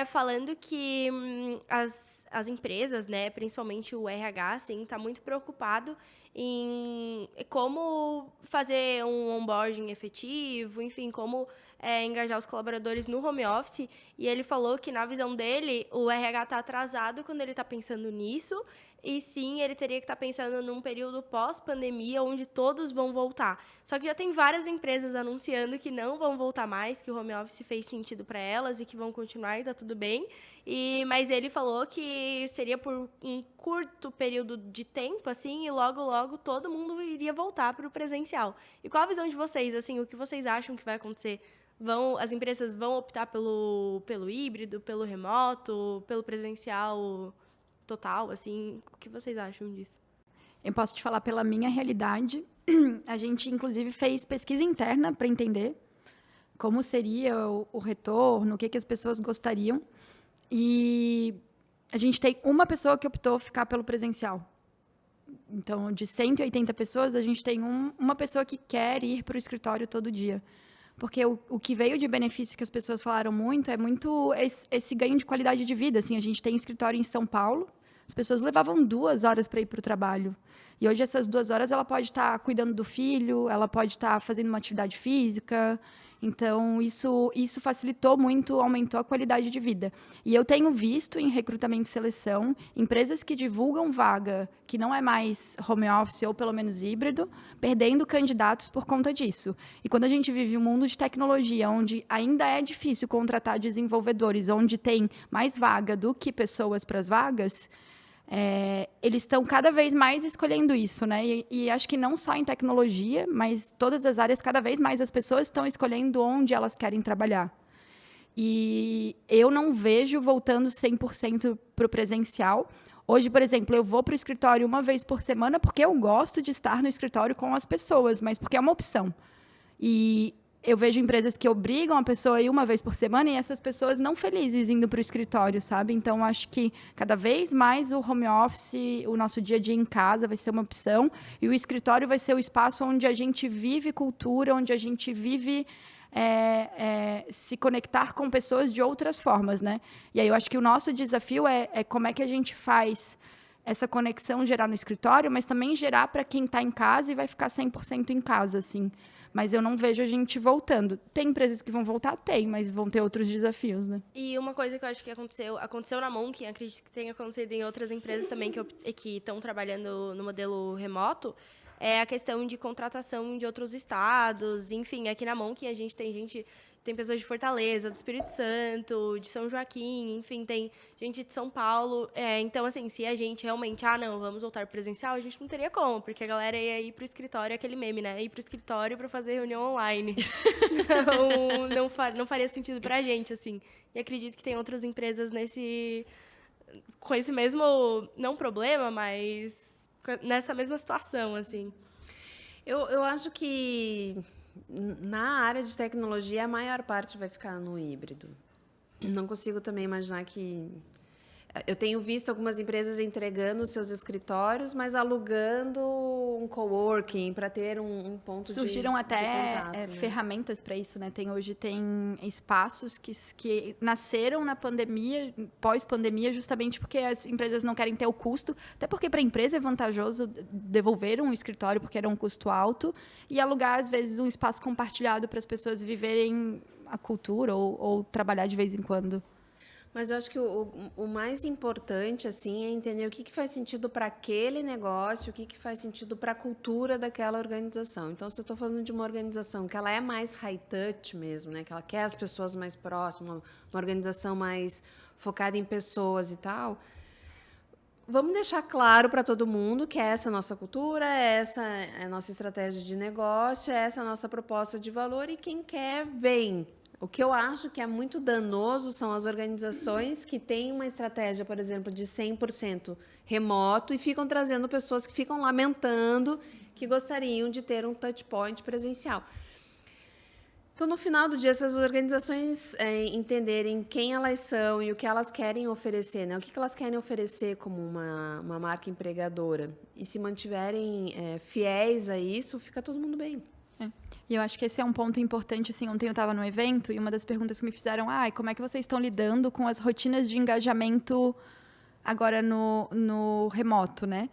falando que as empresas, né, principalmente o RH, assim, está muito preocupado em como fazer um onboarding efetivo, enfim, como engajar os colaboradores no home office. E ele falou que, na visão dele, o RH está atrasado quando ele está pensando nisso, e sim, ele teria que estar pensando num período pós-pandemia, onde todos vão voltar. Só que já tem várias empresas anunciando que não vão voltar mais, que o home office fez sentido para elas e que vão continuar e está tudo bem. Mas ele falou que seria por um curto período de tempo, assim, e logo, logo todo mundo iria voltar para o presencial. E qual a visão de vocês, assim, o que vocês acham que vai acontecer? As empresas vão optar pelo híbrido, pelo remoto, pelo presencial total, assim? O que vocês acham disso? Eu posso te falar pela minha realidade. A gente, inclusive, fez pesquisa interna para entender como seria o retorno, o que as pessoas gostariam. E a gente tem uma pessoa que optou ficar pelo presencial. Então, de 180 pessoas, a gente tem uma pessoa que quer ir para o escritório todo dia. Porque o que veio de benefício que as pessoas falaram muito é muito esse ganho de qualidade de vida. Assim, a gente tem escritório em São Paulo, as pessoas levavam 2 horas para ir para o trabalho. E hoje, essas 2 horas, ela pode estar cuidando do filho, ela pode estar fazendo uma atividade física. Então, isso facilitou muito, aumentou a qualidade de vida. E eu tenho visto em recrutamento e seleção, empresas que divulgam vaga que não é mais home office ou pelo menos híbrido, perdendo candidatos por conta disso. E quando a gente vive um mundo de tecnologia, onde ainda é difícil contratar desenvolvedores, onde tem mais vaga do que pessoas para as vagas, eles estão cada vez mais escolhendo isso, né? E acho que não só em tecnologia, mas todas as áreas, cada vez mais as pessoas estão escolhendo onde elas querem trabalhar. E eu não vejo voltando 100% para o presencial. Hoje, por exemplo, eu vou para o escritório uma vez por semana porque eu gosto de estar no escritório com as pessoas, mas porque é uma opção. E eu vejo empresas que obrigam a pessoa a ir uma vez por semana e essas pessoas não felizes indo para o escritório, sabe? Então, acho que cada vez mais o home office, o nosso dia a dia em casa vai ser uma opção e o escritório vai ser o espaço onde a gente vive cultura, onde a gente vive se conectar com pessoas de outras formas, né? E aí eu acho que o nosso desafio é como é que a gente faz essa conexão gerar no escritório, mas também gerar para quem está em casa e vai ficar 100% em casa, assim. Mas eu não vejo a gente voltando. Tem empresas que vão voltar? Tem, mas vão ter outros desafios, né? E uma coisa que eu acho que aconteceu na Monk, acredito que tenha acontecido em outras empresas também que estão trabalhando no modelo remoto, é a questão de contratação de outros estados. Enfim, aqui na Monk a gente tem pessoas de Fortaleza, do Espírito Santo, de São Joaquim, enfim, tem gente de São Paulo. Então, assim, se a gente realmente, não, vamos voltar presencial, a gente não teria como, porque a galera ia ir pro escritório, aquele meme, né? Ir pro escritório para fazer reunião online. Não faria sentido pra gente, assim. E acredito que tem outras empresas com esse mesmo, não problema, mas nessa mesma situação, assim. Eu acho que na área de tecnologia a maior parte vai ficar no híbrido. Não consigo também imaginar que... Eu tenho visto algumas empresas entregando seus escritórios, mas alugando um coworking para ter um ponto Surgiram de até contato, né? ferramentas para isso, né? Hoje tem espaços que nasceram na pandemia, pós-pandemia, justamente porque as empresas não querem ter o custo, até porque para a empresa é vantajoso devolver um escritório porque era um custo alto e alugar, às vezes, um espaço compartilhado para as pessoas viverem a cultura ou trabalhar de vez em quando. Mas eu acho que o mais importante assim, é entender o que faz sentido para aquele negócio, o que faz sentido para a cultura daquela organização. Então, se eu estou falando de uma organização que ela é mais high touch mesmo, né, que ela quer as pessoas mais próximas, uma organização mais focada em pessoas e tal, vamos deixar claro para todo mundo que essa é a nossa cultura, essa é a nossa estratégia de negócio, essa é a nossa proposta de valor e quem quer, vem. O que eu acho que é muito danoso são as organizações que têm uma estratégia, por exemplo, de 100% remoto e ficam trazendo pessoas que ficam lamentando que gostariam de ter um touch point presencial. Então, no final do dia, se as organizações entenderem quem elas são e o que elas querem oferecer, né? O que elas querem oferecer como uma marca empregadora e se mantiverem fiéis a isso, fica todo mundo bem. E eu acho que esse é um ponto importante, assim, ontem eu estava no evento e uma das perguntas que me fizeram, como é que vocês estão lidando com as rotinas de engajamento agora no remoto, né?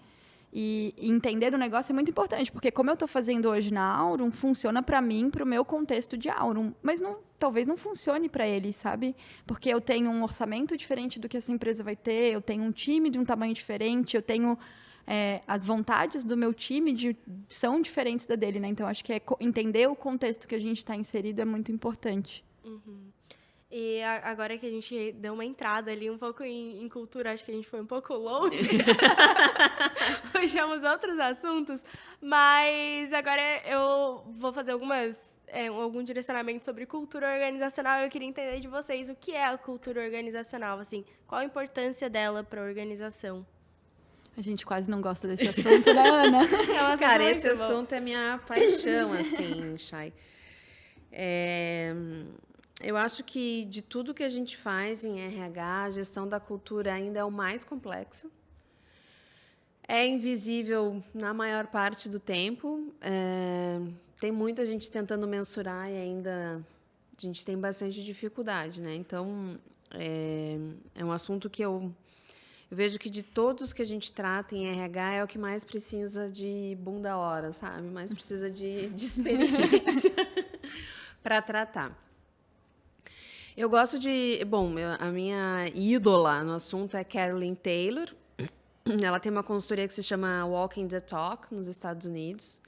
E entender o negócio é muito importante, porque como eu estou fazendo hoje na Aurum, funciona para mim, para o meu contexto de Aurum, mas talvez não funcione para eles, sabe? Porque eu tenho um orçamento diferente do que essa empresa vai ter, eu tenho um time de um tamanho diferente, eu tenho... as vontades do meu time são diferentes da dele, né? Então, acho que entender o contexto que a gente está inserido é muito importante. Uhum. E agora que a gente deu uma entrada ali um pouco em cultura, acho que a gente foi um pouco longe. Puxamos outros assuntos, mas agora eu vou fazer algum direcionamento sobre cultura organizacional. Eu queria entender de vocês o que é a cultura organizacional, assim, qual a importância dela para a organização? A gente quase não gosta desse assunto, né, Ana? Cara, esse assunto é minha paixão, assim, Chay. Eu acho que de tudo que a gente faz em RH, a gestão da cultura ainda é o mais complexo. É invisível na maior parte do tempo. Tem muita gente tentando mensurar e ainda a gente tem bastante dificuldade, né? Então, é um assunto que eu vejo que de todos que a gente trata em RH é o que mais precisa de bunda hora, sabe? Mais precisa de experiência para tratar. Eu gosto de... Bom, a minha ídola no assunto é Carolyn Taylor. Ela tem uma consultoria que se chama Walking the Talk, nos Estados Unidos.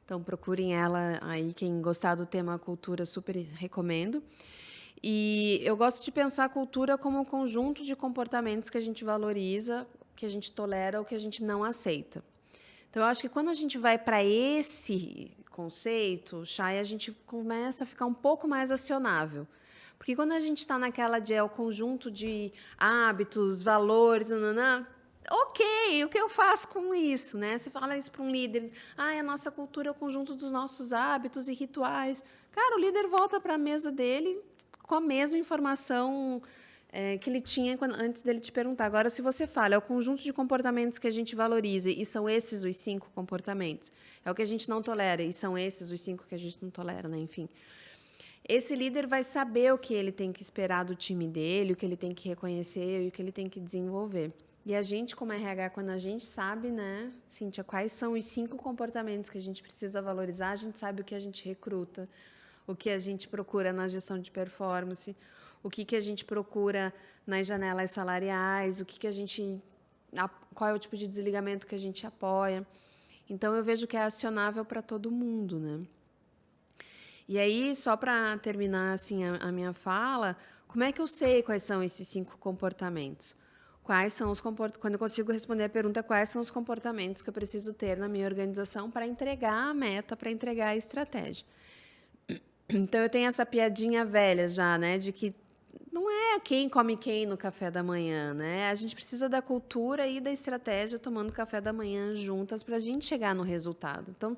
Então, procurem ela aí. Quem gostar do tema cultura, super recomendo. E eu gosto de pensar a cultura como um conjunto de comportamentos que a gente valoriza, que a gente tolera ou que a gente não aceita. Então, eu acho que quando a gente vai para esse conceito, Chay, a gente começa a ficar um pouco mais acionável. Porque quando a gente está naquela de o conjunto de hábitos, valores, ok, o que eu faço com isso, né? Você fala isso para um líder, a nossa cultura é o conjunto dos nossos hábitos e rituais. Cara, o líder volta para a mesa dele com a mesma informação que ele tinha antes dele te perguntar. Agora, se você fala, é o conjunto de comportamentos que a gente valoriza, e são esses os 5 comportamentos. É o que a gente não tolera, e são esses os 5 que a gente não tolera, né? Enfim. Esse líder vai saber o que ele tem que esperar do time dele, o que ele tem que reconhecer e o que ele tem que desenvolver. E a gente, como RH, quando a gente sabe, né, Cíntia, quais são os 5 comportamentos que a gente precisa valorizar, a gente sabe o que a gente recruta, o que a gente procura na gestão de performance, o que a gente procura nas janelas salariais, qual é o tipo de desligamento que a gente apoia. Então, eu vejo que é acionável para todo mundo, né? E aí, só para terminar assim, a minha fala, como é que eu sei quais são esses 5 comportamentos? Quando eu consigo responder a pergunta, quais são os comportamentos que eu preciso ter na minha organização para entregar a meta, para entregar a estratégia? Então, eu tenho essa piadinha velha já, né, de que não é quem come quem no café da manhã, né? A gente precisa da cultura e da estratégia tomando café da manhã juntas para a gente chegar no resultado. Então,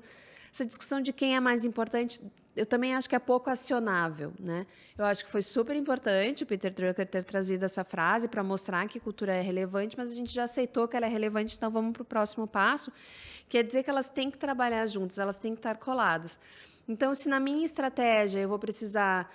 essa discussão de quem é mais importante, eu também acho que é pouco acionável, né? Eu acho que foi super importante o Peter Drucker ter trazido essa frase para mostrar que cultura é relevante, mas a gente já aceitou que ela é relevante, então vamos para o próximo passo, que é dizer que elas têm que trabalhar juntas, elas têm que estar coladas. Então, se na minha estratégia eu vou precisar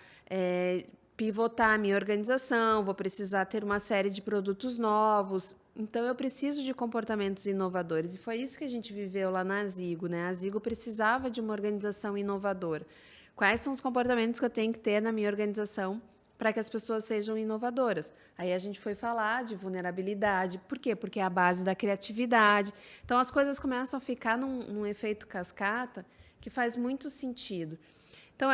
pivotar a minha organização, vou precisar ter uma série de produtos novos, então eu preciso de comportamentos inovadores. E foi isso que a gente viveu lá na Azigo, né? A Azigo precisava de uma organização inovadora. Quais são os comportamentos que eu tenho que ter na minha organização para que as pessoas sejam inovadoras? Aí a gente foi falar de vulnerabilidade. Por quê? Porque é a base da criatividade. Então, as coisas começam a ficar num efeito cascata que faz muito sentido. Então,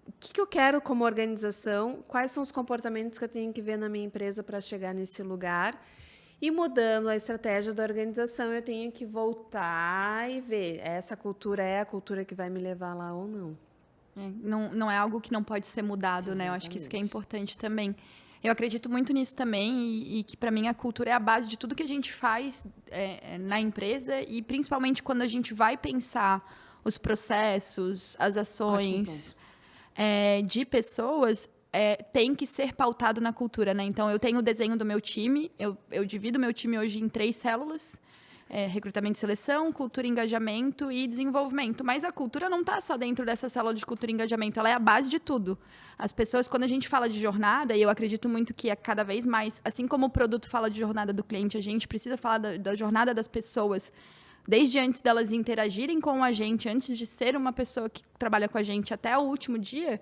o que eu quero como organização? Quais são os comportamentos que eu tenho que ver na minha empresa para chegar nesse lugar? E mudando a estratégia da organização, eu tenho que voltar e ver essa cultura é a cultura que vai me levar lá ou não. Não é algo que não pode ser mudado, Exatamente. né? Eu acho que isso que é importante também. Eu acredito muito nisso também e que, para mim, a cultura é a base de tudo que a gente faz na empresa e, principalmente, quando a gente vai pensar os processos, as ações de pessoas, tem que ser pautado na cultura, né? Então, eu tenho o desenho do meu time, eu divido meu time hoje em 3 células, recrutamento e seleção, cultura, engajamento e desenvolvimento. Mas a cultura não está só dentro dessa célula de cultura e engajamento, ela é a base de tudo. As pessoas, quando a gente fala de jornada, e eu acredito muito que é cada vez mais, assim como o produto fala de jornada do cliente, a gente precisa falar da jornada das pessoas, desde antes delas interagirem com a gente, antes de ser uma pessoa que trabalha com a gente até o último dia,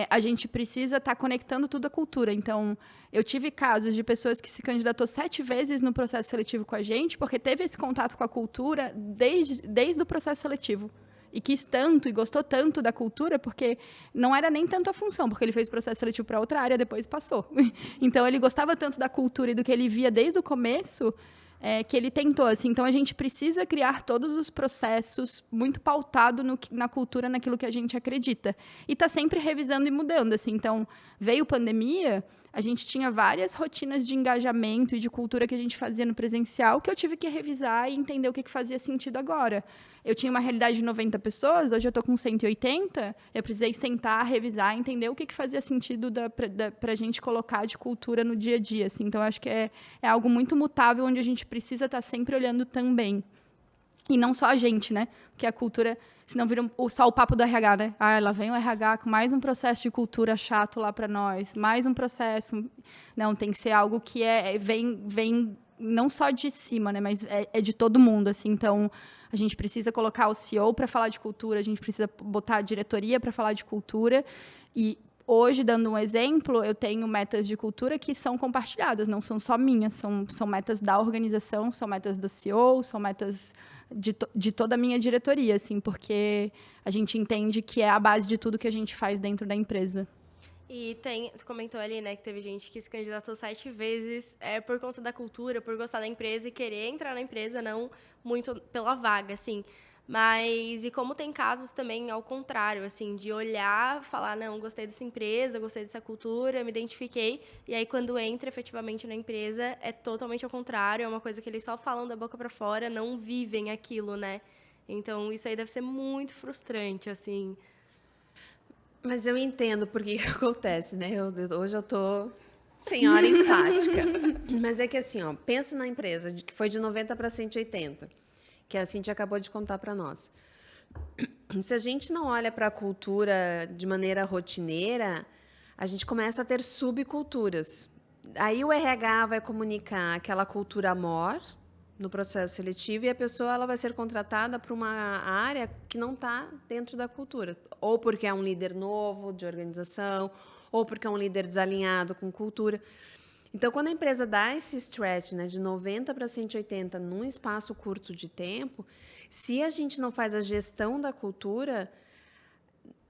a gente precisa estar conectando tudo à cultura. Então, eu tive casos de pessoas que se candidatou 7 vezes no processo seletivo com a gente, porque teve esse contato com a cultura desde o processo seletivo. E quis tanto e gostou tanto da cultura, porque não era nem tanto a função, porque ele fez o processo seletivo para outra área, depois passou. Então, ele gostava tanto da cultura e do que ele via desde o começo, que ele tentou, assim. Então, a gente precisa criar todos os processos muito pautado na cultura, naquilo que a gente acredita. E tá sempre revisando e mudando, assim. Então, veio pandemia, a gente tinha várias rotinas de engajamento e de cultura que a gente fazia no presencial, que eu tive que revisar e entender o que fazia sentido agora. Eu tinha uma realidade de 90 pessoas, hoje eu estou com 180, eu precisei sentar, revisar, entender o que fazia sentido para a gente colocar de cultura no dia a dia. Assim. Então, eu acho que é algo muito mutável, onde a gente precisa estar sempre olhando também. E não só a gente, né? Porque a cultura, senão vira só o papo do RH, né? Lá vem o RH com mais um processo de cultura chato lá para nós, mais um processo. Não, tem que ser algo que vem não só de cima, né? Mas é de todo mundo, assim. Então, a gente precisa colocar o CEO para falar de cultura, a gente precisa botar a diretoria para falar de cultura. E hoje, dando um exemplo, eu tenho metas de cultura que são compartilhadas, não são só minhas, são metas da organização, são metas do CEO, são metas de toda a minha diretoria, assim, porque a gente entende que é a base de tudo que a gente faz dentro da empresa. E você comentou ali, né, que teve gente que se candidatou 7 vezes por conta da cultura, por gostar da empresa e querer entrar na empresa, não muito pela vaga, assim. Mas, e como tem casos também ao contrário, assim, de olhar, falar, não, gostei dessa empresa, gostei dessa cultura, me identifiquei, e aí quando entra efetivamente na empresa, é totalmente ao contrário, é uma coisa que eles só falam da boca para fora, não vivem aquilo, né? Então, isso aí deve ser muito frustrante, assim. Mas eu entendo porque que acontece, né? Hoje eu tô senhora empática. Mas é que assim, ó, pensa na empresa que foi de 90 para 180, que a Cintia acabou de contar para nós. Se a gente não olha para a cultura de maneira rotineira, a gente começa a ter subculturas. Aí o RH vai comunicar aquela cultura mor no processo seletivo e a pessoa ela vai ser contratada para uma área que não está dentro da cultura. Ou porque é um líder novo de organização, ou porque é um líder desalinhado com cultura. Então, quando a empresa dá esse stretch, né, de 90 para 180 num espaço curto de tempo, se a gente não faz a gestão da cultura,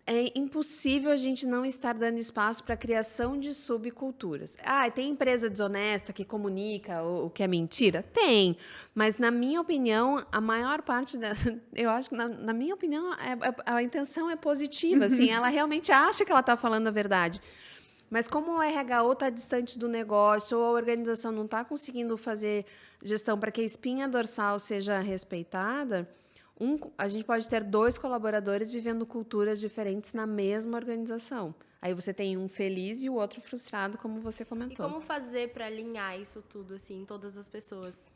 é impossível a gente não estar dando espaço para a criação de subculturas. Ah, tem empresa desonesta que comunica o que é mentira? Tem, mas na minha opinião, a maior parte da... Eu acho que, na minha opinião, a intenção é positiva, assim, ela realmente acha que ela está falando a verdade. Mas como o RH ou está distante do negócio, ou a organização não está conseguindo fazer gestão para que a espinha dorsal seja respeitada, a gente pode ter 2 colaboradores vivendo culturas diferentes na mesma organização. Aí você tem um feliz e o outro frustrado, como você comentou. E como fazer para alinhar isso tudo, assim, em todas as pessoas?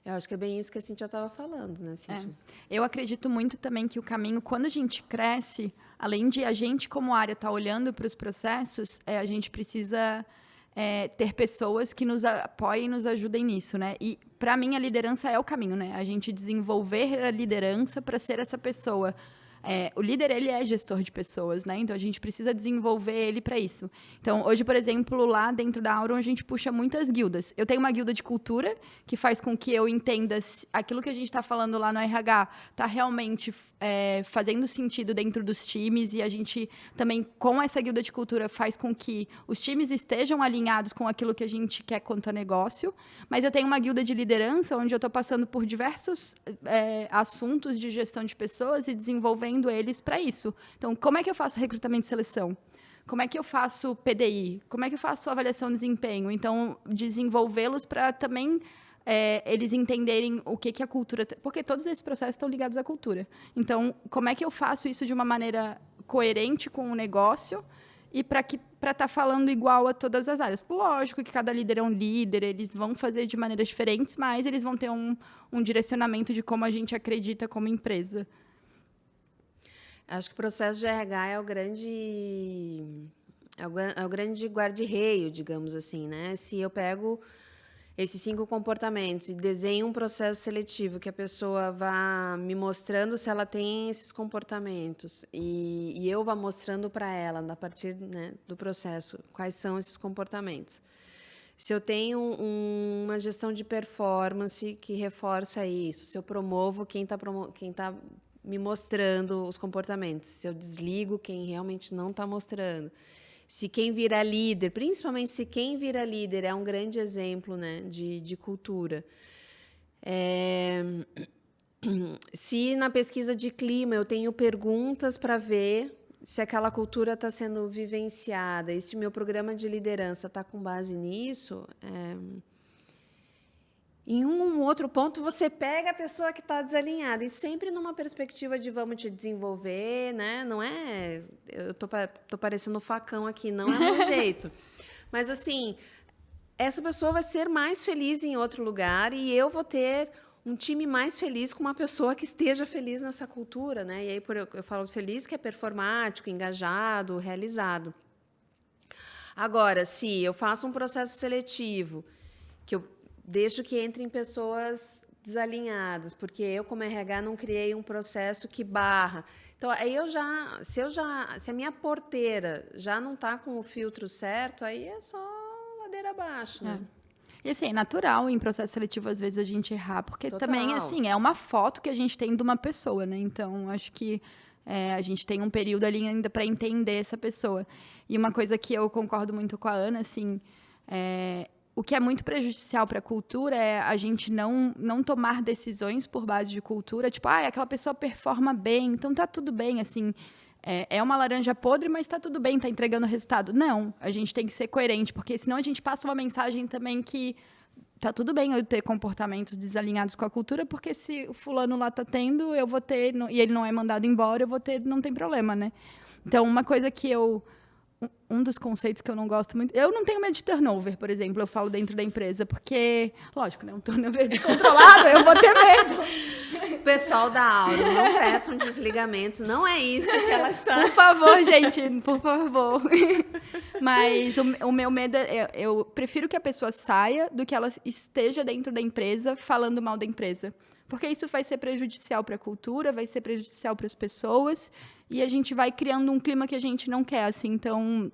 Eu acho que é bem isso que a Cintia estava falando, né, Cintia? Eu acredito muito também que o caminho, quando a gente cresce, além de a gente, como área, estar olhando para os processos, a gente precisa ter pessoas que nos apoiem e nos ajudem nisso, né? E, para mim, a liderança é o caminho, né? A gente desenvolver a liderança para ser essa pessoa. O líder, ele é gestor de pessoas, né? Então, a gente precisa desenvolver ele para isso. Então, hoje, por exemplo, lá dentro da Auron, a gente puxa muitas guildas. Eu tenho uma guilda de cultura, que faz com que eu entenda aquilo que a gente está falando lá no RH está realmente fazendo sentido dentro dos times, e a gente também, com essa guilda de cultura, faz com que os times estejam alinhados com aquilo que a gente quer quanto a negócio. Mas eu tenho uma guilda de liderança, onde eu estou passando por diversos assuntos de gestão de pessoas e desenvolvendo eles para isso. Então, como é que eu faço recrutamento e seleção? Como é que eu faço PDI? Como é que eu faço avaliação de desempenho? Então, desenvolvê-los para também eles entenderem o que a cultura... Porque todos esses processos estão ligados à cultura. Então, como é que eu faço isso de uma maneira coerente com o negócio e para estar falando igual a todas as áreas? Lógico que cada líder é um líder, eles vão fazer de maneiras diferentes, mas eles vão ter um direcionamento de como a gente acredita como empresa. Acho que o processo de RH é o grande guarda-reio, digamos assim, né? Se eu pego esses 5 comportamentos e desenho um processo seletivo que a pessoa vá me mostrando se ela tem esses comportamentos e eu vá mostrando para ela, a partir, né, do processo, quais são esses comportamentos. Se eu tenho uma gestão de performance que reforça isso, se eu promovo quem está me mostrando os comportamentos, se eu desligo quem realmente não está mostrando, se quem vira líder, principalmente se quem vira líder é um grande exemplo, né, de cultura. Se na pesquisa de clima eu tenho perguntas para ver se aquela cultura está sendo vivenciada e se o meu programa de liderança está com base nisso... Em um outro ponto, você pega a pessoa que está desalinhada, e sempre numa perspectiva de vamos te desenvolver, né? Não é... Eu tô parecendo facão aqui, não é o meu jeito. Mas, assim, essa pessoa vai ser mais feliz em outro lugar e eu vou ter um time mais feliz com uma pessoa que esteja feliz nessa cultura, né? E aí eu falo feliz, que é performático, engajado, realizado. Agora, se eu faço um processo seletivo, que eu deixo que entrem pessoas desalinhadas, porque eu, como RH, não criei um processo que barra. Então, aí se a minha porteira já não está com o filtro certo, aí é só ladeira abaixo, né? E assim, é natural em processo seletivo, às vezes, a gente errar, porque Total. também, assim, é uma foto que a gente tem de uma pessoa, né? Então, acho que a gente tem um período ali ainda para entender essa pessoa. E uma coisa que eu concordo muito com a Ana, assim, O que é muito prejudicial para a cultura é a gente não tomar decisões por base de cultura, tipo, aquela pessoa performa bem, então tá tudo bem, assim, é uma laranja podre, mas tá tudo bem, tá entregando resultado. Não, a gente tem que ser coerente, porque senão a gente passa uma mensagem também que tá tudo bem eu ter comportamentos desalinhados com a cultura, porque se o fulano lá tá tendo, eu vou ter, e ele não é mandado embora, eu vou ter, não tem problema, né? Então, uma coisa que um dos conceitos que eu não gosto muito... Eu não tenho medo de turnover, por exemplo, eu falo dentro da empresa, porque, lógico, né, um turnover descontrolado, eu vou ter medo. O pessoal da Auro não peça um desligamento, não é isso que ela está... Por favor, gente, por favor. Mas o meu medo eu prefiro que a pessoa saia do que ela esteja dentro da empresa falando mal da empresa. Porque isso vai ser prejudicial para a cultura, vai ser prejudicial para as pessoas, e a gente vai criando um clima que a gente não quer, assim. Então,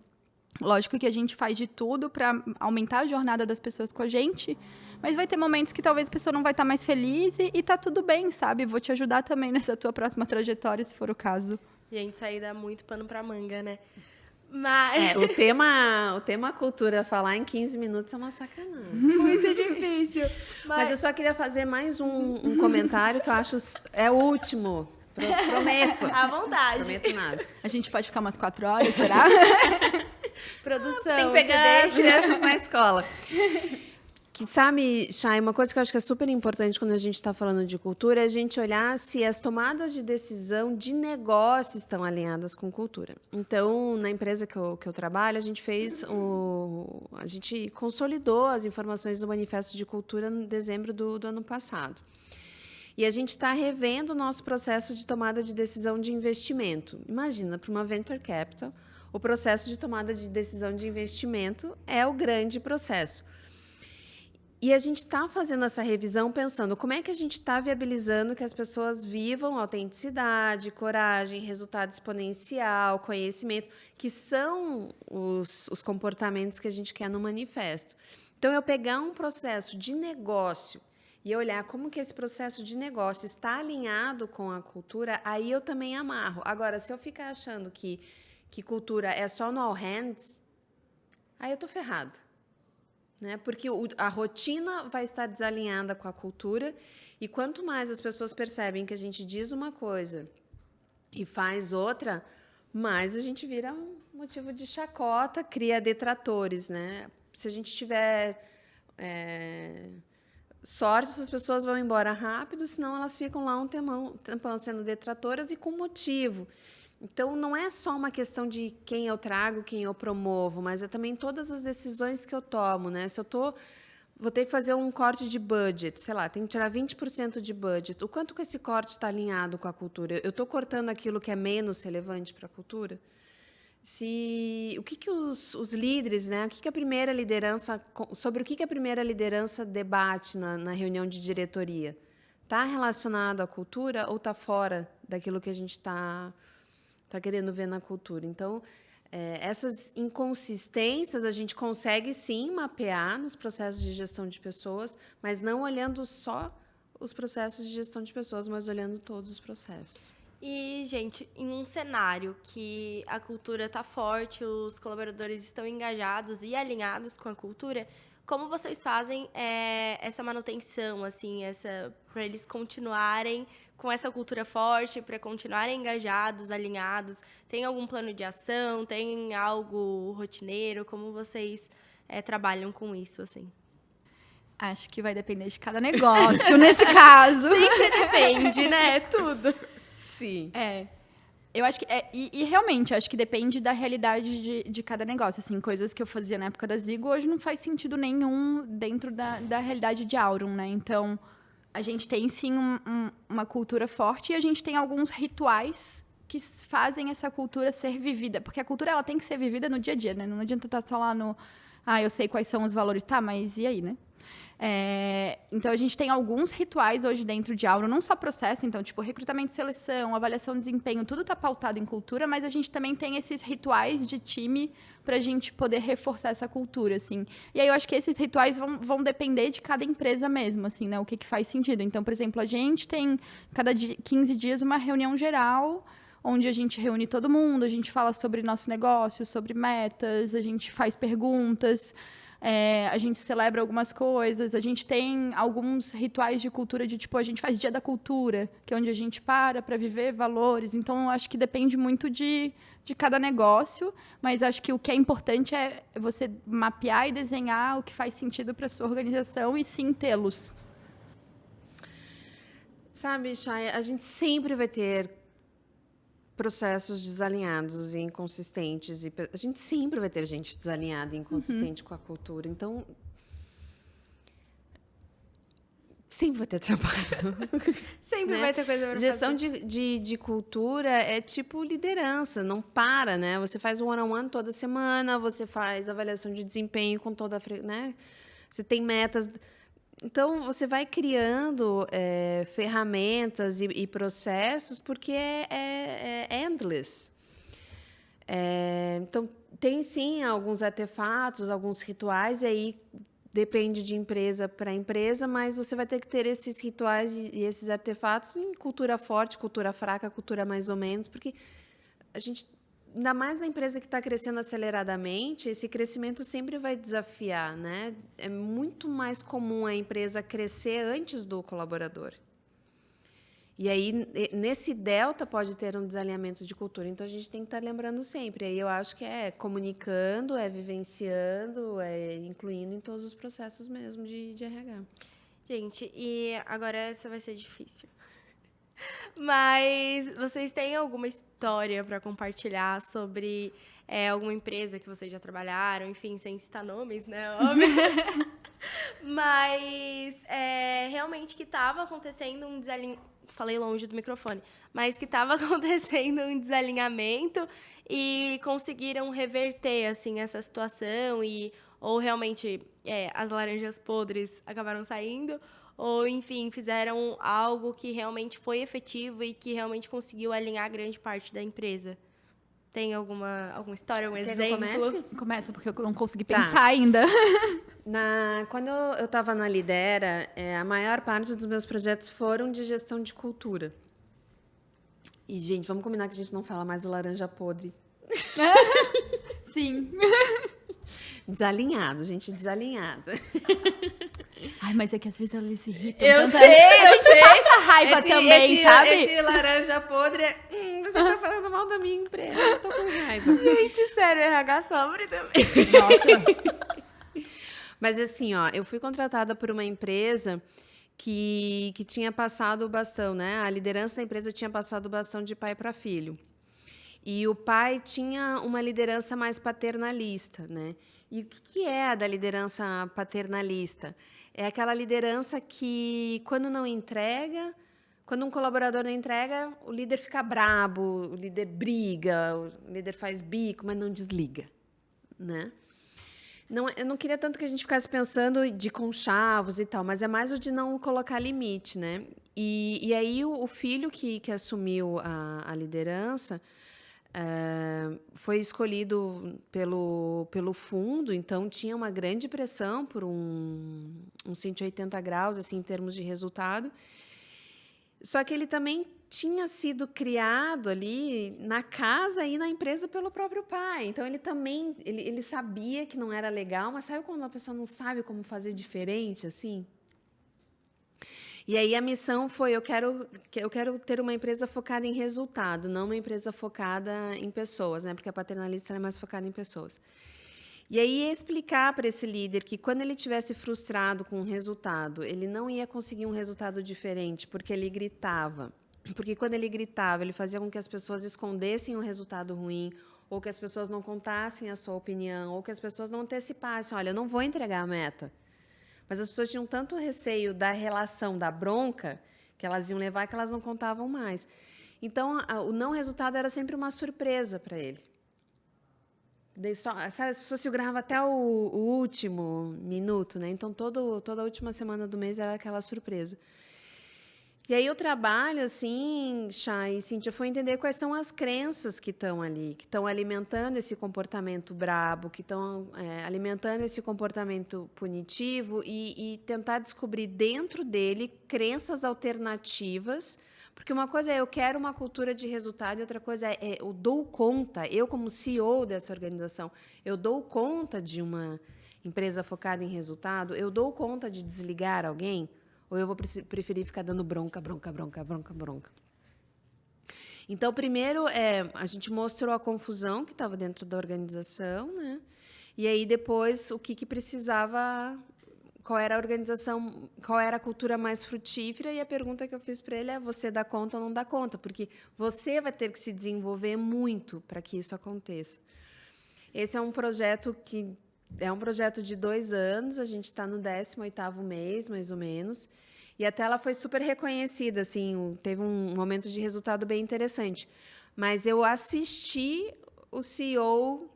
lógico que a gente faz de tudo para aumentar a jornada das pessoas com a gente, mas vai ter momentos que talvez a pessoa não vai estar mais feliz e tá tudo bem, sabe? Vou te ajudar também nessa tua próxima trajetória, se for o caso. Gente, isso aí dá muito pano pra manga, né? Mas... o tema cultura, falar em 15 minutos é uma sacanagem. Muito difícil. Mas eu só queria fazer mais um comentário que eu acho... É o último. Prometo. À vontade. Prometo nada. A gente pode ficar umas 4 horas, será? Produção. Tem que pegar as crianças na escola. Que sabe, Chay, uma coisa que eu acho que é super importante quando a gente está falando de cultura é a gente olhar se as tomadas de decisão de negócio estão alinhadas com cultura. Então, na empresa que eu trabalho, a gente a gente consolidou as informações do Manifesto de Cultura em dezembro do ano passado. E a gente está revendo o nosso processo de tomada de decisão de investimento. Imagina, para uma venture capital, o processo de tomada de decisão de investimento é o grande processo. E a gente está fazendo essa revisão pensando como é que a gente está viabilizando que as pessoas vivam autenticidade, coragem, resultado exponencial, conhecimento, que são os comportamentos que a gente quer no manifesto. Então, eu pegar um processo de negócio e olhar como que esse processo de negócio está alinhado com a cultura, aí eu também amarro. Agora, se eu ficar achando que cultura é só no all hands, aí eu estou ferrada. Né? Porque a rotina vai estar desalinhada com a cultura, e quanto mais as pessoas percebem que a gente diz uma coisa e faz outra, mais a gente vira um motivo de chacota, cria detratores. Né? Se a gente tiver sorte, essas pessoas vão embora rápido, senão elas ficam lá um tempão sendo detratoras e com motivo. Então, não é só uma questão de quem eu trago, quem eu promovo, mas é também todas as decisões que eu tomo. Né? Se eu vou ter que fazer um corte de budget, sei lá, tem que tirar 20% de budget. O quanto que esse corte está alinhado com a cultura? Eu estou cortando aquilo que é menos relevante para a cultura? O que os líderes, né? O que a primeira liderança, sobre o que a primeira liderança debate na reunião de diretoria? Está relacionado à cultura ou está fora daquilo que a gente está querendo ver na cultura? Então, essas inconsistências a gente consegue, sim, mapear nos processos de gestão de pessoas, mas não olhando só os processos de gestão de pessoas, mas olhando todos os processos. E, gente, em um cenário que a cultura está forte, os colaboradores estão engajados e alinhados com a cultura, como vocês fazem essa manutenção, assim, para eles continuarem com essa cultura forte, para continuarem engajados, alinhados? Tem algum plano de ação? Tem algo rotineiro? Como vocês trabalham com isso, assim? Acho que vai depender de cada negócio, nesse caso. Sempre depende, né? Tudo. Sim. Eu acho que... E realmente, acho que depende da realidade de cada negócio. Assim, coisas que eu fazia na época da Zigo, hoje não faz sentido nenhum dentro da realidade de Aurum, né? Então, a gente tem, sim, uma cultura forte e a gente tem alguns rituais que fazem essa cultura ser vivida. Porque a cultura, ela tem que ser vivida no dia a dia, né? Não adianta estar só lá no... eu sei quais são os valores. Tá, mas e aí, né? Então, a gente tem alguns rituais hoje dentro de Aurum, não só processo, então, tipo, recrutamento e seleção, avaliação de desempenho, tudo está pautado em cultura, mas a gente também tem esses rituais de time para a gente poder reforçar essa cultura, assim. E aí, eu acho que esses rituais vão depender de cada empresa mesmo, assim, né? O que faz sentido. Então, por exemplo, a gente tem, cada 15 dias, uma reunião geral, onde a gente reúne todo mundo, a gente fala sobre nosso negócio, sobre metas, a gente faz perguntas. a gente celebra algumas coisas, a gente tem alguns rituais de cultura de, tipo, a gente faz Dia da Cultura, que é onde a gente para viver valores. Então, eu acho que depende muito de cada negócio, mas acho que o que é importante é você mapear e desenhar o que faz sentido para sua organização e sim tê-los. Sabe, Chay, a gente sempre vai ter processos desalinhados e inconsistentes. A gente sempre vai ter gente desalinhada e inconsistente com a cultura. Então, sempre vai ter trabalho. Sempre né? vai ter coisa pra Gestão fazer. de cultura é tipo liderança, não para, né? Você faz um one-on-one toda semana, você faz avaliação de desempenho com toda a... né? Você tem metas... Então, você vai criando ferramentas e processos porque é endless. Então, tem, sim, alguns artefatos, alguns rituais, e aí depende de empresa para empresa, mas você vai ter que ter esses rituais e esses artefatos em cultura forte, cultura fraca, cultura mais ou menos, porque a gente... Ainda mais na empresa que está crescendo aceleradamente, esse crescimento sempre vai desafiar, né? É muito mais comum a empresa crescer antes do colaborador. E aí, nesse delta, pode ter um desalinhamento de cultura. Então, a gente tem que estar lembrando sempre. Aí eu acho que é comunicando, é vivenciando, é incluindo em todos os processos mesmo de RH. Gente, e agora essa vai ser difícil. Mas vocês têm alguma história para compartilhar sobre alguma empresa que vocês já trabalharam? Enfim, sem citar nomes, né? Óbvio. Mas realmente que estava acontecendo um desalinhamento... Falei longe do microfone. Mas que estava acontecendo um desalinhamento e conseguiram reverter, assim, essa situação ou realmente as laranjas podres acabaram saindo... ou, enfim, fizeram algo que realmente foi efetivo e que realmente conseguiu alinhar grande parte da empresa. Tem alguma história, algum exemplo? Começa, porque eu não consegui pensar ainda. Quando eu estava na Lidera, a maior parte dos meus projetos foram de gestão de cultura. E, gente, vamos combinar que a gente não fala mais do laranja podre. Sim. Desalinhado, gente, desalinhada. Ai, mas é que às vezes elas se irritam. Eu tanto. sei. Passa raiva também, sabe? Esse laranja podre você tá falando mal da minha empresa, eu tô com raiva. Gente, sério, o RH sofre também. Nossa. Mas assim, ó, eu fui contratada por uma empresa que tinha passado o bastão, né? A liderança da empresa tinha passado o bastão de pai para filho. E o pai tinha uma liderança mais paternalista, né? E o que é a da liderança paternalista? É aquela liderança que, quando não entrega, quando um colaborador não entrega, o líder fica brabo, o líder briga, o líder faz bico, mas não desliga, né? Não, eu não queria tanto que a gente ficasse pensando de conchavos e tal, mas é mais o de não colocar limite, né? E aí o filho que assumiu a liderança foi escolhido pelo fundo, então tinha uma grande pressão por um 180 graus assim, em termos de resultado. Só que ele também tinha sido criado ali na casa e na empresa pelo próprio pai. Então, ele também ele sabia que não era legal, mas sabe quando uma pessoa não sabe como fazer diferente, assim? E aí a missão foi, eu quero ter uma empresa focada em resultado, não uma empresa focada em pessoas, né? Porque a paternalista é mais focada em pessoas. E aí explicar para esse líder que, quando ele estivesse frustrado com o resultado, ele não ia conseguir um resultado diferente, porque ele gritava. Porque quando ele gritava, ele fazia com que as pessoas escondessem o resultado ruim, ou que as pessoas não contassem a sua opinião, ou que as pessoas não antecipassem, olha, eu não vou entregar a meta. Mas as pessoas tinham tanto receio da relação, da bronca, que elas iam levar, que elas não contavam mais. Então, o não resultado era sempre uma surpresa para ele. Sabe, as pessoas seguravam até o último minuto, né? Então, toda a última semana do mês era aquela surpresa. E aí o trabalho, assim, Chay e Cíntia, foi entender quais são as crenças que estão ali, que estão alimentando esse comportamento brabo, que estão alimentando esse comportamento punitivo e tentar descobrir dentro dele crenças alternativas, porque uma coisa é eu quero uma cultura de resultado e outra coisa é eu dou conta, eu como CEO dessa organização, eu dou conta de uma empresa focada em resultado, eu dou conta de desligar alguém ou eu vou preferir ficar dando bronca? Então, primeiro, a gente mostrou a confusão que estava dentro da organização, né? E aí, depois, o que precisava, qual era a organização, qual era a cultura mais frutífera, e a pergunta que eu fiz para ele é: você dá conta ou não dá conta? Porque você vai ter que se desenvolver muito para que isso aconteça. Esse é um projeto de 2 anos, a gente está no 18º mês, mais ou menos, e até ela foi super reconhecida, assim, teve um momento de resultado bem interessante. Mas eu assisti o CEO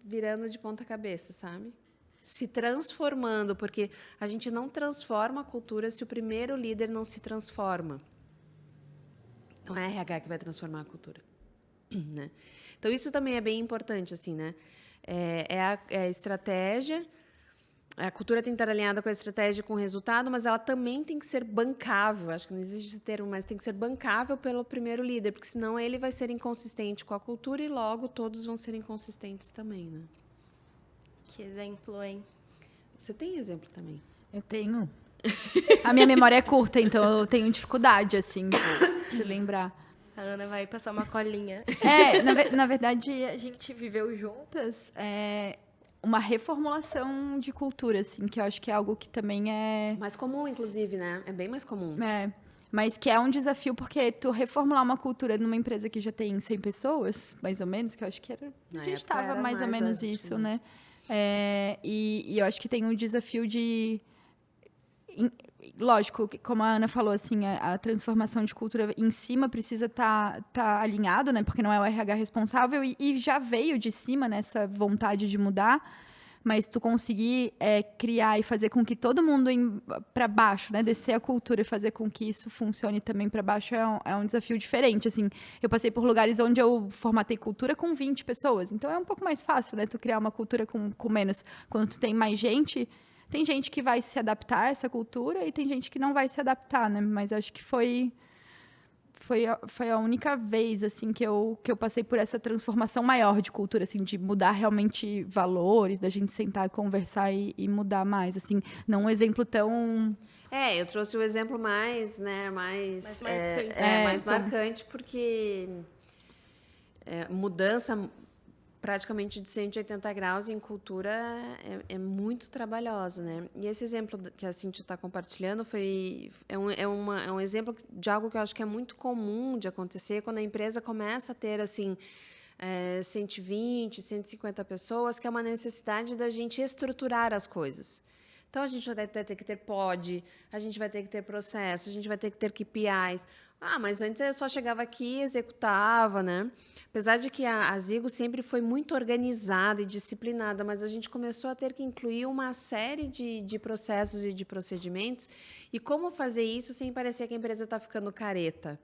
virando de ponta cabeça, sabe? Se transformando, porque a gente não transforma a cultura se o primeiro líder não se transforma. Não é a RH que vai transformar a cultura, né? Então, isso também é bem importante, assim, né? É a estratégia, a cultura tem que estar alinhada com a estratégia e com o resultado, mas ela também tem que ser bancável. Acho que não existe esse termo, mas tem que ser bancável pelo primeiro líder, porque senão ele vai ser inconsistente com a cultura e logo todos vão ser inconsistentes também, né? Que exemplo, hein? Você tem exemplo também? Eu tenho. A minha memória é curta, então eu tenho dificuldade, assim, de lembrar. A Ana vai passar uma colinha. Na verdade, a gente viveu juntas uma reformulação de cultura, assim, que eu acho que é algo que também é... Mais comum, inclusive, né? É bem mais comum. Mas que é um desafio, porque tu reformular uma cultura numa empresa que já tem 100 pessoas, mais ou menos, que eu acho que era... A gente estava mais ou menos isso, né? E eu acho que tem um desafio de... Lógico, como a Ana falou, assim, a transformação de cultura em cima precisa tá alinhado, né? Porque não é o RH responsável e já veio de cima nessa vontade de mudar, mas tu conseguir criar e fazer com que todo mundo para baixo, né? Descer a cultura e fazer com que isso funcione também para baixo é um desafio diferente, assim. Eu passei por lugares onde eu formatei cultura com 20 pessoas, então é um pouco mais fácil, né? Tu criar uma cultura com menos. Quando tu tem mais gente... Tem gente que vai se adaptar a essa cultura e tem gente que não vai se adaptar, né? Mas acho que foi a única vez, assim, que eu passei por essa transformação maior de cultura, assim, de mudar realmente valores, da gente sentar e conversar e mudar mais, assim. Não um exemplo tão... Eu trouxe o exemplo mais, né, mais marcante, porque mudança praticamente de 180 graus em cultura é muito trabalhosa, né? E esse exemplo que a Cíntia está compartilhando é um exemplo de algo que eu acho que é muito comum de acontecer quando a empresa começa a ter, assim, 120, 150 pessoas, que é uma necessidade da gente estruturar as coisas. Então, a gente vai ter que ter pod, a gente vai ter que ter processo, a gente vai ter que ter KPIs. Mas antes eu só chegava aqui e executava, né? Apesar de que a Zigo sempre foi muito organizada e disciplinada, mas a gente começou a ter que incluir uma série de processos e de procedimentos. E como fazer isso sem parecer que a empresa está ficando careta,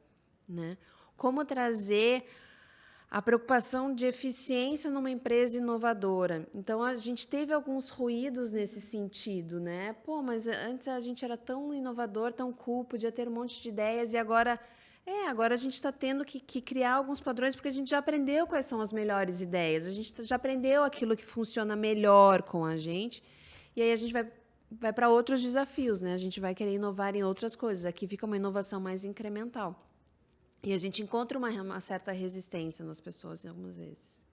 né? Como trazer a preocupação de eficiência numa empresa inovadora. Então, a gente teve alguns ruídos nesse sentido, né? Mas antes a gente era tão inovador, tão cool, podia ter um monte de ideias, e agora a gente está tendo que criar alguns padrões, porque a gente já aprendeu quais são as melhores ideias, a gente já aprendeu aquilo que funciona melhor com a gente, e aí a gente vai para outros desafios, né? A gente vai querer inovar em outras coisas. Aqui fica uma inovação mais incremental. E a gente encontra uma certa resistência nas pessoas algumas vezes.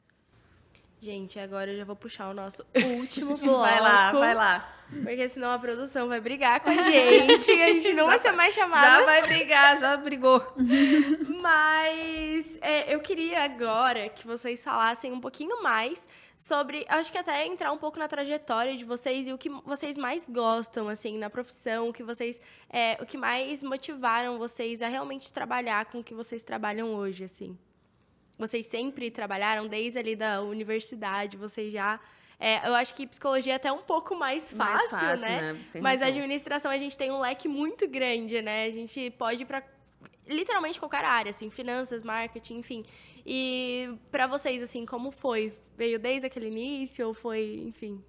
Gente, agora eu já vou puxar o nosso último bloco. Vai lá. Porque senão a produção vai brigar com a gente não vai ser mais chamada. Já vai brigar, já brigou. Mas eu queria agora que vocês falassem um pouquinho mais sobre, acho que até entrar um pouco na trajetória de vocês e o que vocês mais gostam, assim, na profissão, o que mais motivaram vocês a realmente trabalhar com o que vocês trabalham hoje, assim. Vocês sempre trabalharam desde ali da universidade, vocês já... eu acho que psicologia é até um pouco mais fácil, né? Mas a administração, a gente tem um leque muito grande, né? A gente pode ir para literalmente qualquer área, assim, finanças, marketing, enfim. E para vocês, assim, como foi? Veio desde aquele início ou foi, enfim?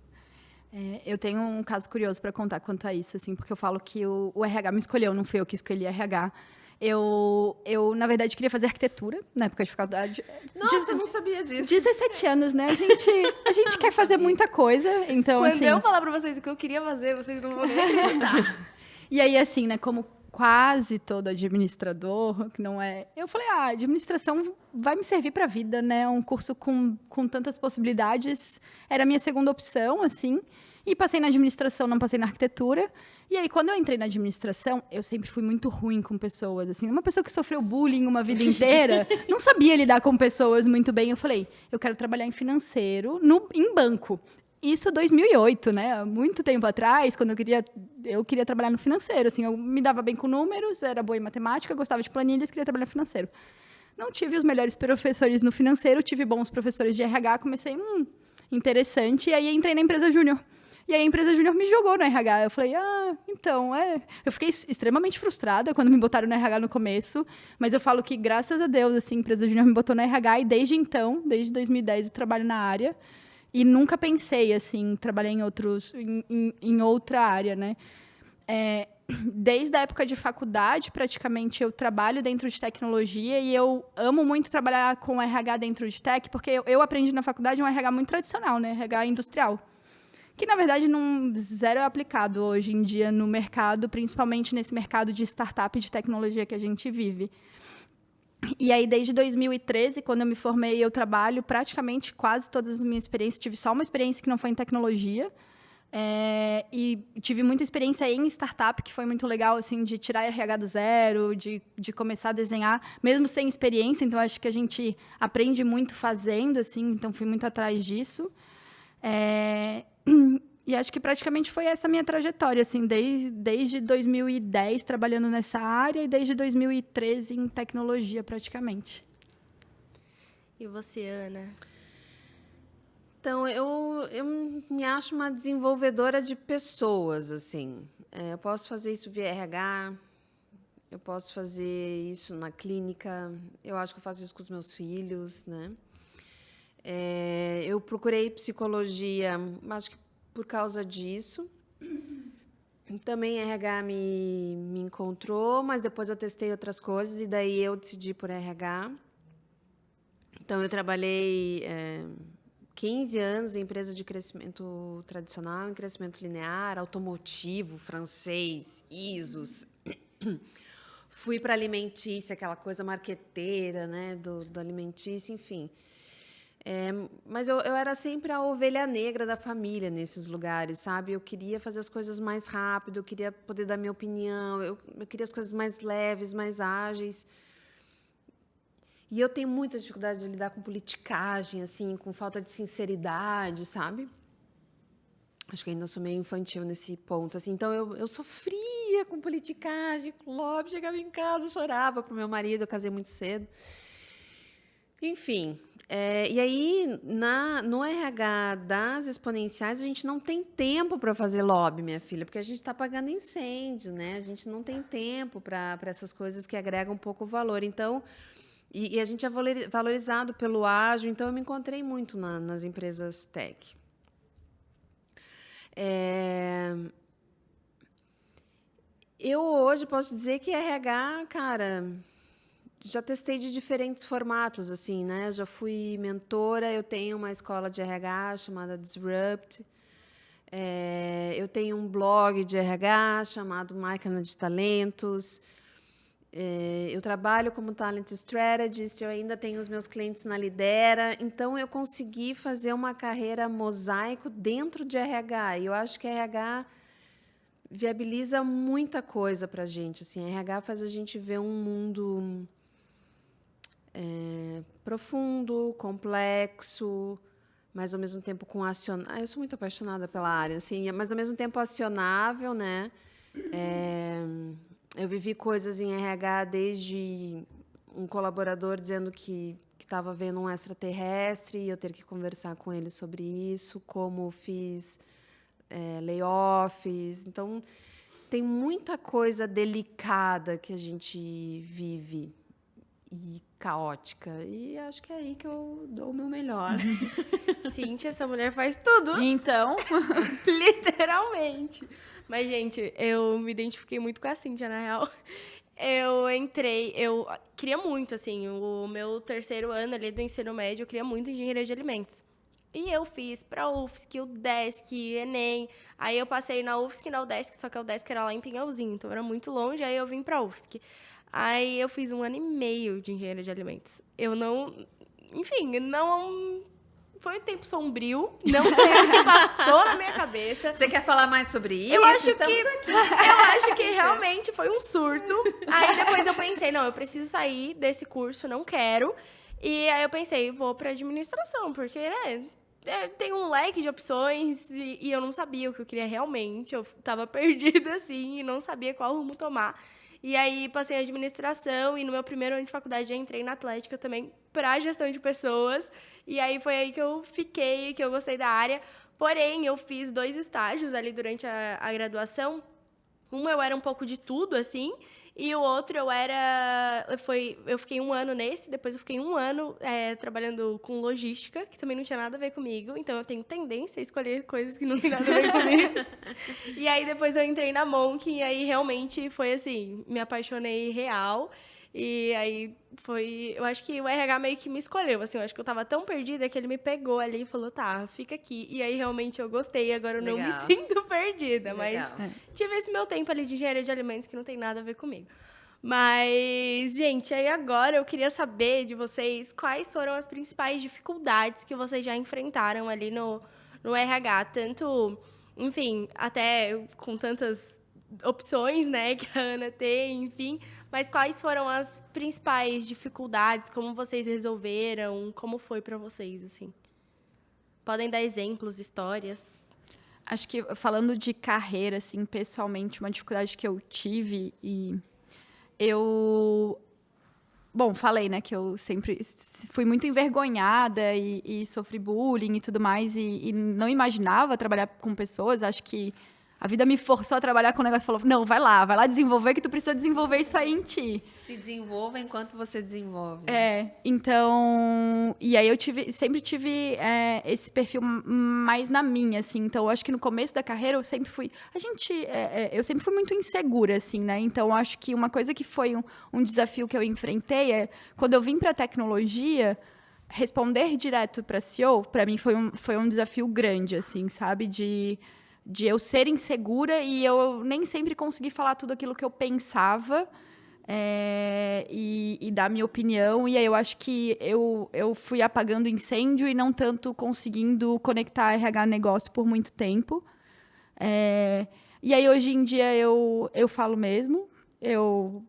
Eu tenho um caso curioso para contar quanto a isso, assim, porque eu falo que o RH me escolheu, não fui eu que escolhi RH. Eu, na verdade, queria fazer arquitetura na época de faculdade. Nossa, eu não sabia disso. 17 anos, né? A gente quer fazer muita coisa, então, Quando assim... eu falar pra vocês o que eu queria fazer, vocês não vão nem acreditar. E aí, assim, né, como quase todo administrador, que não é... Eu falei, administração vai me servir para a vida, né? Um curso com tantas possibilidades. Era a minha segunda opção, assim. E passei na administração, não passei na arquitetura. E aí, quando eu entrei na administração, eu sempre fui muito ruim com pessoas, assim. Uma pessoa que sofreu bullying uma vida inteira, não sabia lidar com pessoas muito bem. Eu falei, eu quero trabalhar em financeiro, em banco. Isso 2008, né? Há muito tempo atrás, quando eu queria trabalhar no financeiro, assim, eu me dava bem com números, era boa em matemática, gostava de planilhas, queria trabalhar no financeiro. Não tive os melhores professores no financeiro, tive bons professores de RH, comecei, interessante, e aí entrei na empresa júnior. E aí a empresa júnior me jogou no RH. Eu falei, então, Eu fiquei extremamente frustrada quando me botaram no RH no começo, mas eu falo que, graças a Deus, assim, a empresa júnior me botou no RH, e desde então, desde 2010, eu trabalho na área. E nunca pensei, assim, trabalhar em outra área, né? Desde a época de faculdade, praticamente, eu trabalho dentro de tecnologia e eu amo muito trabalhar com RH dentro de tech, porque eu aprendi na faculdade um RH muito tradicional, né? RH industrial. Que, na verdade, zero é aplicado hoje em dia no mercado, principalmente nesse mercado de startup e de tecnologia que a gente vive. E aí, desde 2013, quando eu me formei, eu trabalho praticamente quase todas as minhas experiências. Tive só uma experiência que não foi em tecnologia. E tive muita experiência em startup, que foi muito legal, assim, de tirar RH do zero, de começar a desenhar, mesmo sem experiência. Então, acho que a gente aprende muito fazendo, assim. Então, fui muito atrás disso. E acho que praticamente foi essa a minha trajetória, assim, desde 2010 trabalhando nessa área e desde 2013 em tecnologia, praticamente. E você, Ana? Então, eu me acho uma desenvolvedora de pessoas, assim. Eu posso fazer isso via RH, eu posso fazer isso na clínica, eu acho que eu faço isso com os meus filhos, né? Eu procurei psicologia, acho que por causa disso. Também RH me encontrou, mas depois eu testei outras coisas e daí eu decidi por RH. Então, eu trabalhei 15 anos em empresa de crescimento tradicional, em crescimento linear, automotivo, francês, ISOs. Fui para alimentícia, aquela coisa marqueteira, né, do alimentício, enfim. Mas eu era sempre a ovelha negra da família nesses lugares, sabe? Eu queria fazer as coisas mais rápido, eu queria poder dar minha opinião, eu queria as coisas mais leves, mais ágeis. E eu tenho muita dificuldade de lidar com politicagem, assim, com falta de sinceridade, sabe? Acho que ainda sou meio infantil nesse ponto, assim. Então, eu sofria com politicagem, com lobby, chegava em casa, chorava para o meu marido, eu casei muito cedo. Enfim, e aí, no RH das exponenciais, a gente não tem tempo para fazer lobby, minha filha, porque a gente está apagando incêndio, né? A gente não tem tempo para essas coisas que agregam pouco valor. Então, e a gente é valorizado pelo ágil, então eu me encontrei muito nas empresas tech. Eu hoje posso dizer que RH, cara... Já testei de diferentes formatos, assim, né? Já fui mentora, eu tenho uma escola de RH chamada Disrupt. Eu tenho um blog de RH chamado Máquina de Talentos. Eu trabalho como Talent Strategist, eu ainda tenho os meus clientes na Lidera. Então, eu consegui fazer uma carreira mosaico dentro de RH. E eu acho que a RH viabiliza muita coisa para a gente. Assim, a RH faz a gente ver um mundo... profundo, complexo, mas ao mesmo tempo com acionável. Eu sou muito apaixonada pela área, assim, mas ao mesmo tempo acionável, né? Eu vivi coisas em RH desde um colaborador dizendo que estava vendo um extraterrestre e eu ter que conversar com ele sobre isso, como fiz layoffs. Então, tem muita coisa delicada que a gente vive e caótica. E acho que é aí que eu dou o meu melhor. Cíntia, essa mulher faz tudo. Então, Literalmente. Mas, gente, eu me identifiquei muito com a Cíntia, na real. eu queria muito, assim, o meu terceiro ano ali do ensino médio, eu queria muito engenharia de alimentos. E eu fiz pra UFSC, UDESC, Enem. Aí eu passei na UFSC e na UDESC, só que a UDESC era lá em Pinhalzinho, então era muito longe, aí eu vim pra UFSC. Aí eu fiz 1 ano e meio de engenharia de alimentos. Eu não... Enfim, não... Foi um tempo sombrio, não sei o que passou na minha cabeça. Você quer falar mais sobre isso? Eu acho que realmente foi um surto. Aí depois eu pensei, não, eu preciso sair desse curso, não quero. E aí eu pensei, vou para administração, porque, né, tem um leque de opções e eu não sabia o que eu queria realmente. Eu tava perdida, assim, e não sabia qual rumo tomar. E aí passei em administração e no meu primeiro ano de faculdade já entrei na Atlética também para gestão de pessoas. E aí foi aí que eu fiquei, que eu gostei da área. Porém, eu fiz 2 estágios ali durante a graduação. Eu era um pouco de tudo, assim, e o outro eu fiquei 1 ano nesse, depois eu fiquei 1 ano trabalhando com logística, que também não tinha nada a ver comigo, então eu tenho tendência a escolher coisas que não tem nada a ver comigo. E aí depois eu entrei na Monk, e aí realmente foi assim, me apaixonei real. E aí eu acho que o RH meio que me escolheu, assim, eu acho que eu tava tão perdida que ele me pegou ali e falou, tá, fica aqui. E aí realmente eu gostei, agora eu não me sinto perdida, mas tive esse meu tempo ali de engenharia de alimentos que não tem nada a ver comigo. Mas, gente, aí agora eu queria saber de vocês quais foram as principais dificuldades que vocês já enfrentaram ali no RH, tanto, enfim, até com tantas opções, né, que a Ana tem, enfim, mas quais foram as principais dificuldades, como vocês resolveram, como foi para vocês, assim? Podem dar exemplos, histórias? Acho que, falando de carreira, assim, pessoalmente, uma dificuldade que eu tive Bom, falei, né, que eu sempre fui muito envergonhada e sofri bullying e tudo mais, e não imaginava trabalhar com pessoas. Acho que a vida me forçou a trabalhar com um negócio e falou, não, vai lá desenvolver, que tu precisa desenvolver isso aí em ti. Se desenvolva enquanto você desenvolve. Então... E aí eu sempre tive esse perfil mais na minha, assim. Então, eu acho que no começo da carreira eu sempre fui... eu sempre fui muito insegura, assim, né? Então, eu acho que uma coisa que foi um desafio que eu enfrentei quando eu vim para a tecnologia, responder direto para CEO, para mim foi um desafio grande, assim, sabe? De eu ser insegura e eu nem sempre consegui falar tudo aquilo que eu pensava e dar minha opinião. E aí eu acho que eu fui apagando incêndio e não tanto conseguindo conectar RH negócio por muito tempo. E aí hoje em dia eu falo mesmo, eu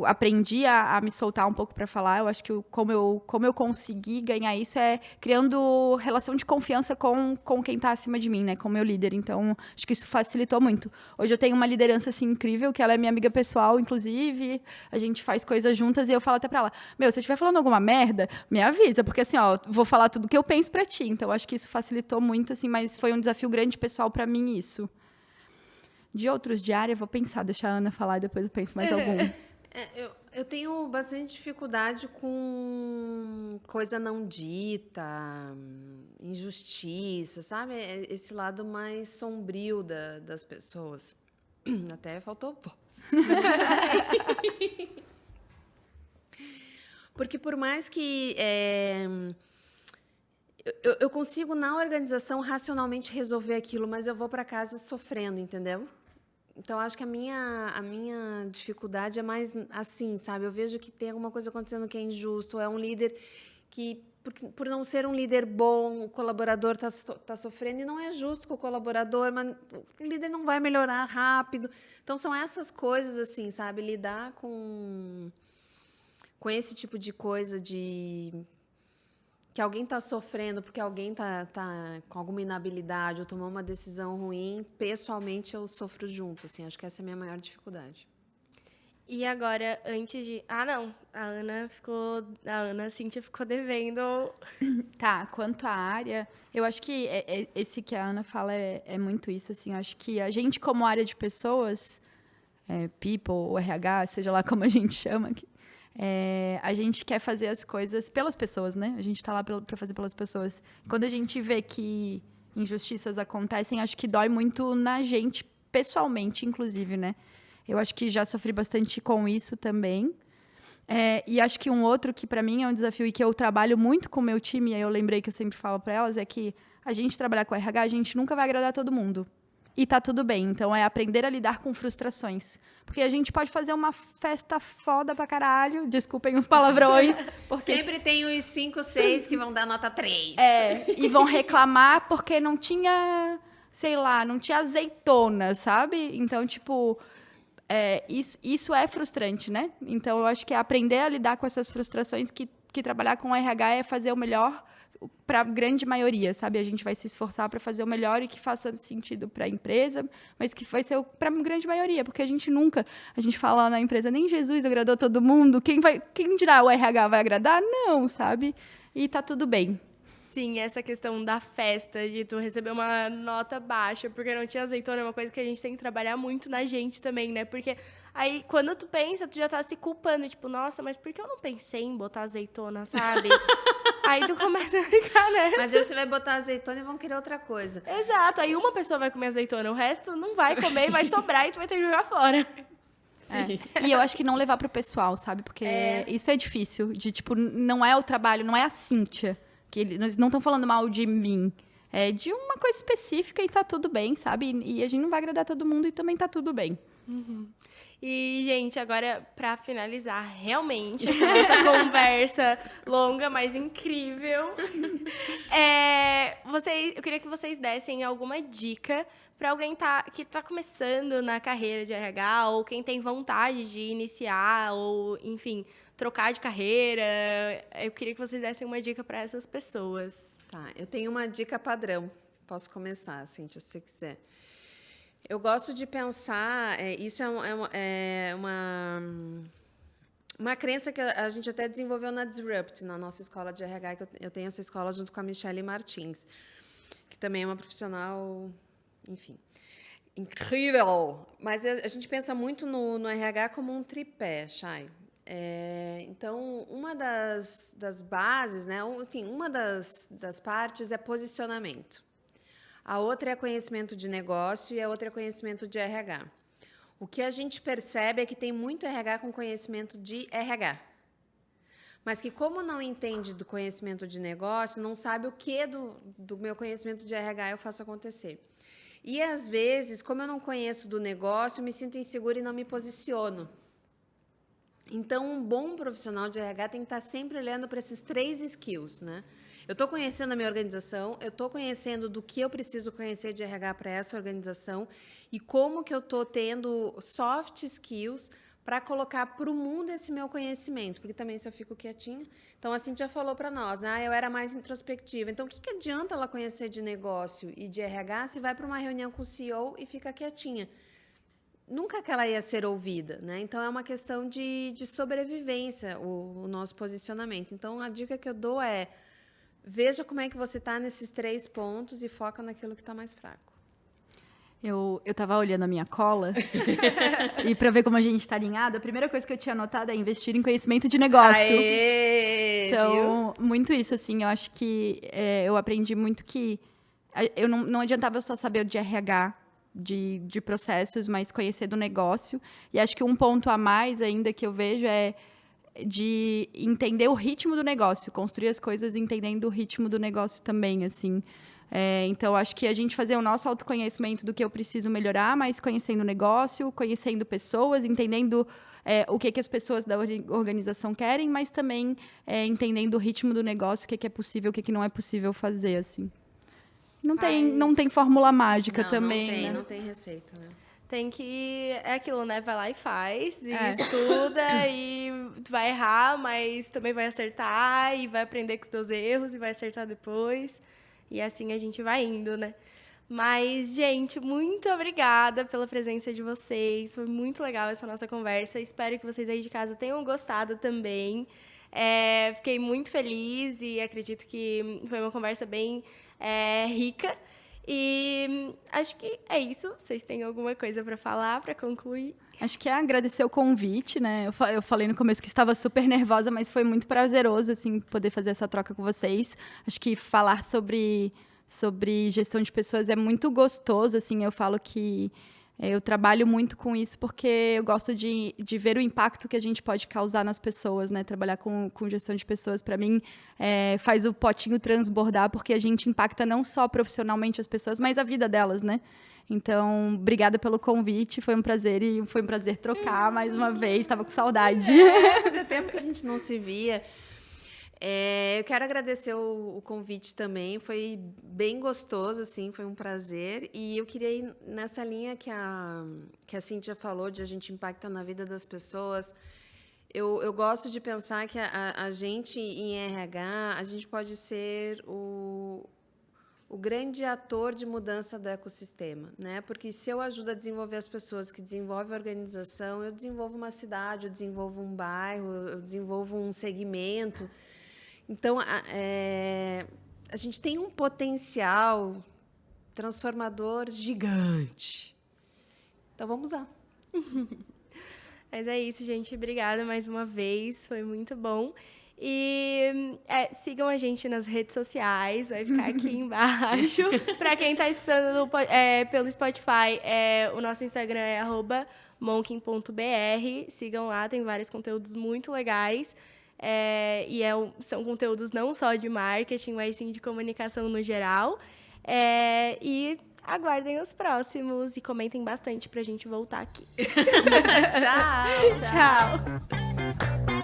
aprendi a me soltar um pouco para falar. Eu acho que como eu consegui ganhar isso criando relação de confiança com quem está acima de mim, né? Com o meu líder. Então, acho que isso facilitou muito. Hoje eu tenho uma liderança, assim, incrível, que ela é minha amiga pessoal, inclusive. A gente faz coisas juntas e eu falo até para ela, se eu estiver falando alguma merda, me avisa, porque assim, vou falar tudo que eu penso para ti. Então, acho que isso facilitou muito, assim, mas foi um desafio grande pessoal para mim, isso. De outros de área, vou pensar, deixar a Ana falar e depois eu penso mais algum. Eu tenho bastante dificuldade com coisa não dita, injustiça, sabe? Esse lado mais sombrio das pessoas. Até faltou voz. Porque por mais que eu consigo, na organização, racionalmente resolver aquilo, mas eu vou para casa sofrendo, entendeu? Então, acho que a minha dificuldade é mais assim, sabe? Eu vejo que tem alguma coisa acontecendo que é injusto, é um líder que, por não ser um líder bom, o colaborador está sofrendo, e não é justo com o colaborador, mas o líder não vai melhorar rápido. Então, são essas coisas, assim, sabe? Lidar com esse tipo de coisa que alguém está sofrendo porque alguém está com alguma inabilidade ou tomou uma decisão ruim, pessoalmente eu sofro junto, assim, acho que essa é a minha maior dificuldade. E agora, antes de... a Cíntia ficou devendo... Tá, quanto à área, eu acho que esse que a Ana fala é muito isso, assim, eu acho que a gente, como área de pessoas, people, ou RH, seja lá como a gente chama aqui, a gente quer fazer as coisas pelas pessoas, né? A gente está lá para fazer pelas pessoas. Quando a gente vê que injustiças acontecem, acho que dói muito na gente, pessoalmente, inclusive, né? Eu acho que já sofri bastante com isso também. E acho que um outro que, para mim, é um desafio e que eu trabalho muito com o meu time, e aí eu lembrei que eu sempre falo para elas, é que a gente trabalhar com RH, a gente nunca vai agradar todo mundo. E tá tudo bem. Então, é aprender a lidar com frustrações. Porque a gente pode fazer uma festa foda pra caralho. Desculpem os palavrões. Sempre tem os 5, 6 que vão dar nota 3. E vão reclamar porque não tinha, sei lá, não tinha azeitona, sabe? Então, tipo, isso é frustrante, né? Então, eu acho que é aprender a lidar com essas frustrações que trabalhar com RH é fazer o melhor para a grande maioria, sabe? A gente vai se esforçar para fazer o melhor e que faça sentido para a empresa, mas que vai ser para a grande maioria, porque a gente fala na empresa, nem Jesus agradou todo mundo, quem dirá o RH vai agradar? Não, sabe? E tá tudo bem. Sim, essa questão da festa, de tu receber uma nota baixa, porque não tinha azeitona, é uma coisa que a gente tem que trabalhar muito na gente também, né? Porque aí, quando tu pensa, tu já tá se culpando, tipo, nossa, mas por que eu não pensei em botar azeitona, sabe? Aí tu começa a ficar, né? Mas aí você vai botar azeitona e vão querer outra coisa. Exato, aí uma pessoa vai comer azeitona, o resto não vai comer, vai sobrar e tu vai ter que jogar fora. Sim. E eu acho que não levar pro pessoal, sabe? Porque isso é difícil, de tipo, não é o trabalho, não é a Cíntia. Que eles não estão falando mal de mim. É de uma coisa específica e tá tudo bem, sabe? E a gente não vai agradar todo mundo e também tá tudo bem. Uhum. E, gente, agora, para finalizar realmente essa nossa conversa longa, mas incrível, eu queria que vocês dessem alguma dica para alguém que tá começando na carreira de RH, ou quem tem vontade de iniciar, ou, enfim, trocar de carreira. Eu queria que vocês dessem uma dica para essas pessoas. Tá, eu tenho uma dica padrão. Posso começar, Cíntia, se você quiser. Eu gosto de pensar, isso é uma crença que a gente até desenvolveu na Disrupt, na nossa escola de RH, que eu tenho essa escola junto com a Michelle Martins, que também é uma profissional, enfim, incrível. Mas a gente pensa muito no RH como um tripé, Chay. Então, uma das bases, né, enfim, uma das partes é posicionamento. A outra é conhecimento de negócio e a outra é conhecimento de RH. O que a gente percebe é que tem muito RH com conhecimento de RH. Mas que, como não entende do conhecimento de negócio, não sabe o que do meu conhecimento de RH eu faço acontecer. E, às vezes, como eu não conheço do negócio, eu me sinto insegura e não me posiciono. Então, um bom profissional de RH tem que estar sempre olhando para esses 3 skills, né? Eu estou conhecendo a minha organização, eu estou conhecendo do que eu preciso conhecer de RH para essa organização e como que eu estou tendo soft skills para colocar para o mundo esse meu conhecimento, porque também se eu fico quietinha... Então, a Cíntia falou para nós, né? Eu era mais introspectiva. Então, o que adianta ela conhecer de negócio e de RH se vai para uma reunião com o CEO e fica quietinha? Nunca que ela ia ser ouvida, né? Então, é uma questão de sobrevivência, o nosso posicionamento. Então, a dica que eu dou é: veja como é que você está nesses 3 pontos e foca naquilo que está mais fraco. Eu estava olhando a minha cola e para ver como a gente está alinhada, a primeira coisa que eu tinha anotado é investir em conhecimento de negócio. Aê, então, muito isso, assim, eu acho que eu aprendi muito que eu não adiantava eu só saber de RH, de processos, mas conhecer do negócio. E acho que um ponto a mais ainda que eu vejo é de entender o ritmo do negócio, construir as coisas entendendo o ritmo do negócio também, assim. Então, acho que a gente fazer o nosso autoconhecimento do que eu preciso melhorar, mas conhecendo o negócio, conhecendo pessoas, entendendo o que as pessoas da organização querem, mas também entendendo o ritmo do negócio, o que é possível, o que não é possível fazer, assim. Não tem fórmula mágica também, não tem receita, né? Tem que... É aquilo, né? Vai lá e faz, e estuda, e tu vai errar, mas também vai acertar, e vai aprender com os teus erros, e vai acertar depois. E assim a gente vai indo, né? Mas, gente, muito obrigada pela presença de vocês. Foi muito legal essa nossa conversa. Espero que vocês aí de casa tenham gostado também. Fiquei muito feliz e acredito que foi uma conversa bem rica. E acho que é isso. Vocês têm alguma coisa para falar, para concluir? Acho que é agradecer o convite, né? Eu falei no começo que estava super nervosa, mas foi muito prazeroso, assim, poder fazer essa troca com vocês. Acho que falar sobre gestão de pessoas é muito gostoso, assim. Eu falo que Eu trabalho muito com isso porque eu gosto de ver o impacto que a gente pode causar nas pessoas, né? Trabalhar com gestão de pessoas, para mim, faz o potinho transbordar, porque a gente impacta não só profissionalmente as pessoas, mas a vida delas, né? Então, obrigada pelo convite, foi um prazer e foi um prazer trocar mais uma vez, estava com saudade. Fazia tempo que a gente não se via. Eu quero agradecer o convite também, foi bem gostoso, assim, foi um prazer. E eu queria ir nessa linha que a Cíntia falou, de a gente impactar na vida das pessoas. Eu gosto de pensar que a gente, em RH, a gente pode ser o grande ator de mudança do ecossistema, né? Porque se eu ajudo a desenvolver as pessoas que desenvolvem a organização, eu desenvolvo uma cidade, eu desenvolvo um bairro, eu desenvolvo um segmento. Então, a gente tem um potencial transformador gigante. Então, vamos lá. Mas é isso, gente. Obrigada mais uma vez. Foi muito bom. E sigam a gente nas redes sociais. Vai ficar aqui embaixo. Para quem está escutando pelo Spotify, o nosso Instagram é @monkin.br. Sigam lá, tem vários conteúdos muito legais. São conteúdos não só de marketing, mas sim de comunicação no geral. E aguardem os próximos e comentem bastante pra gente voltar aqui. Tchau! Tchau!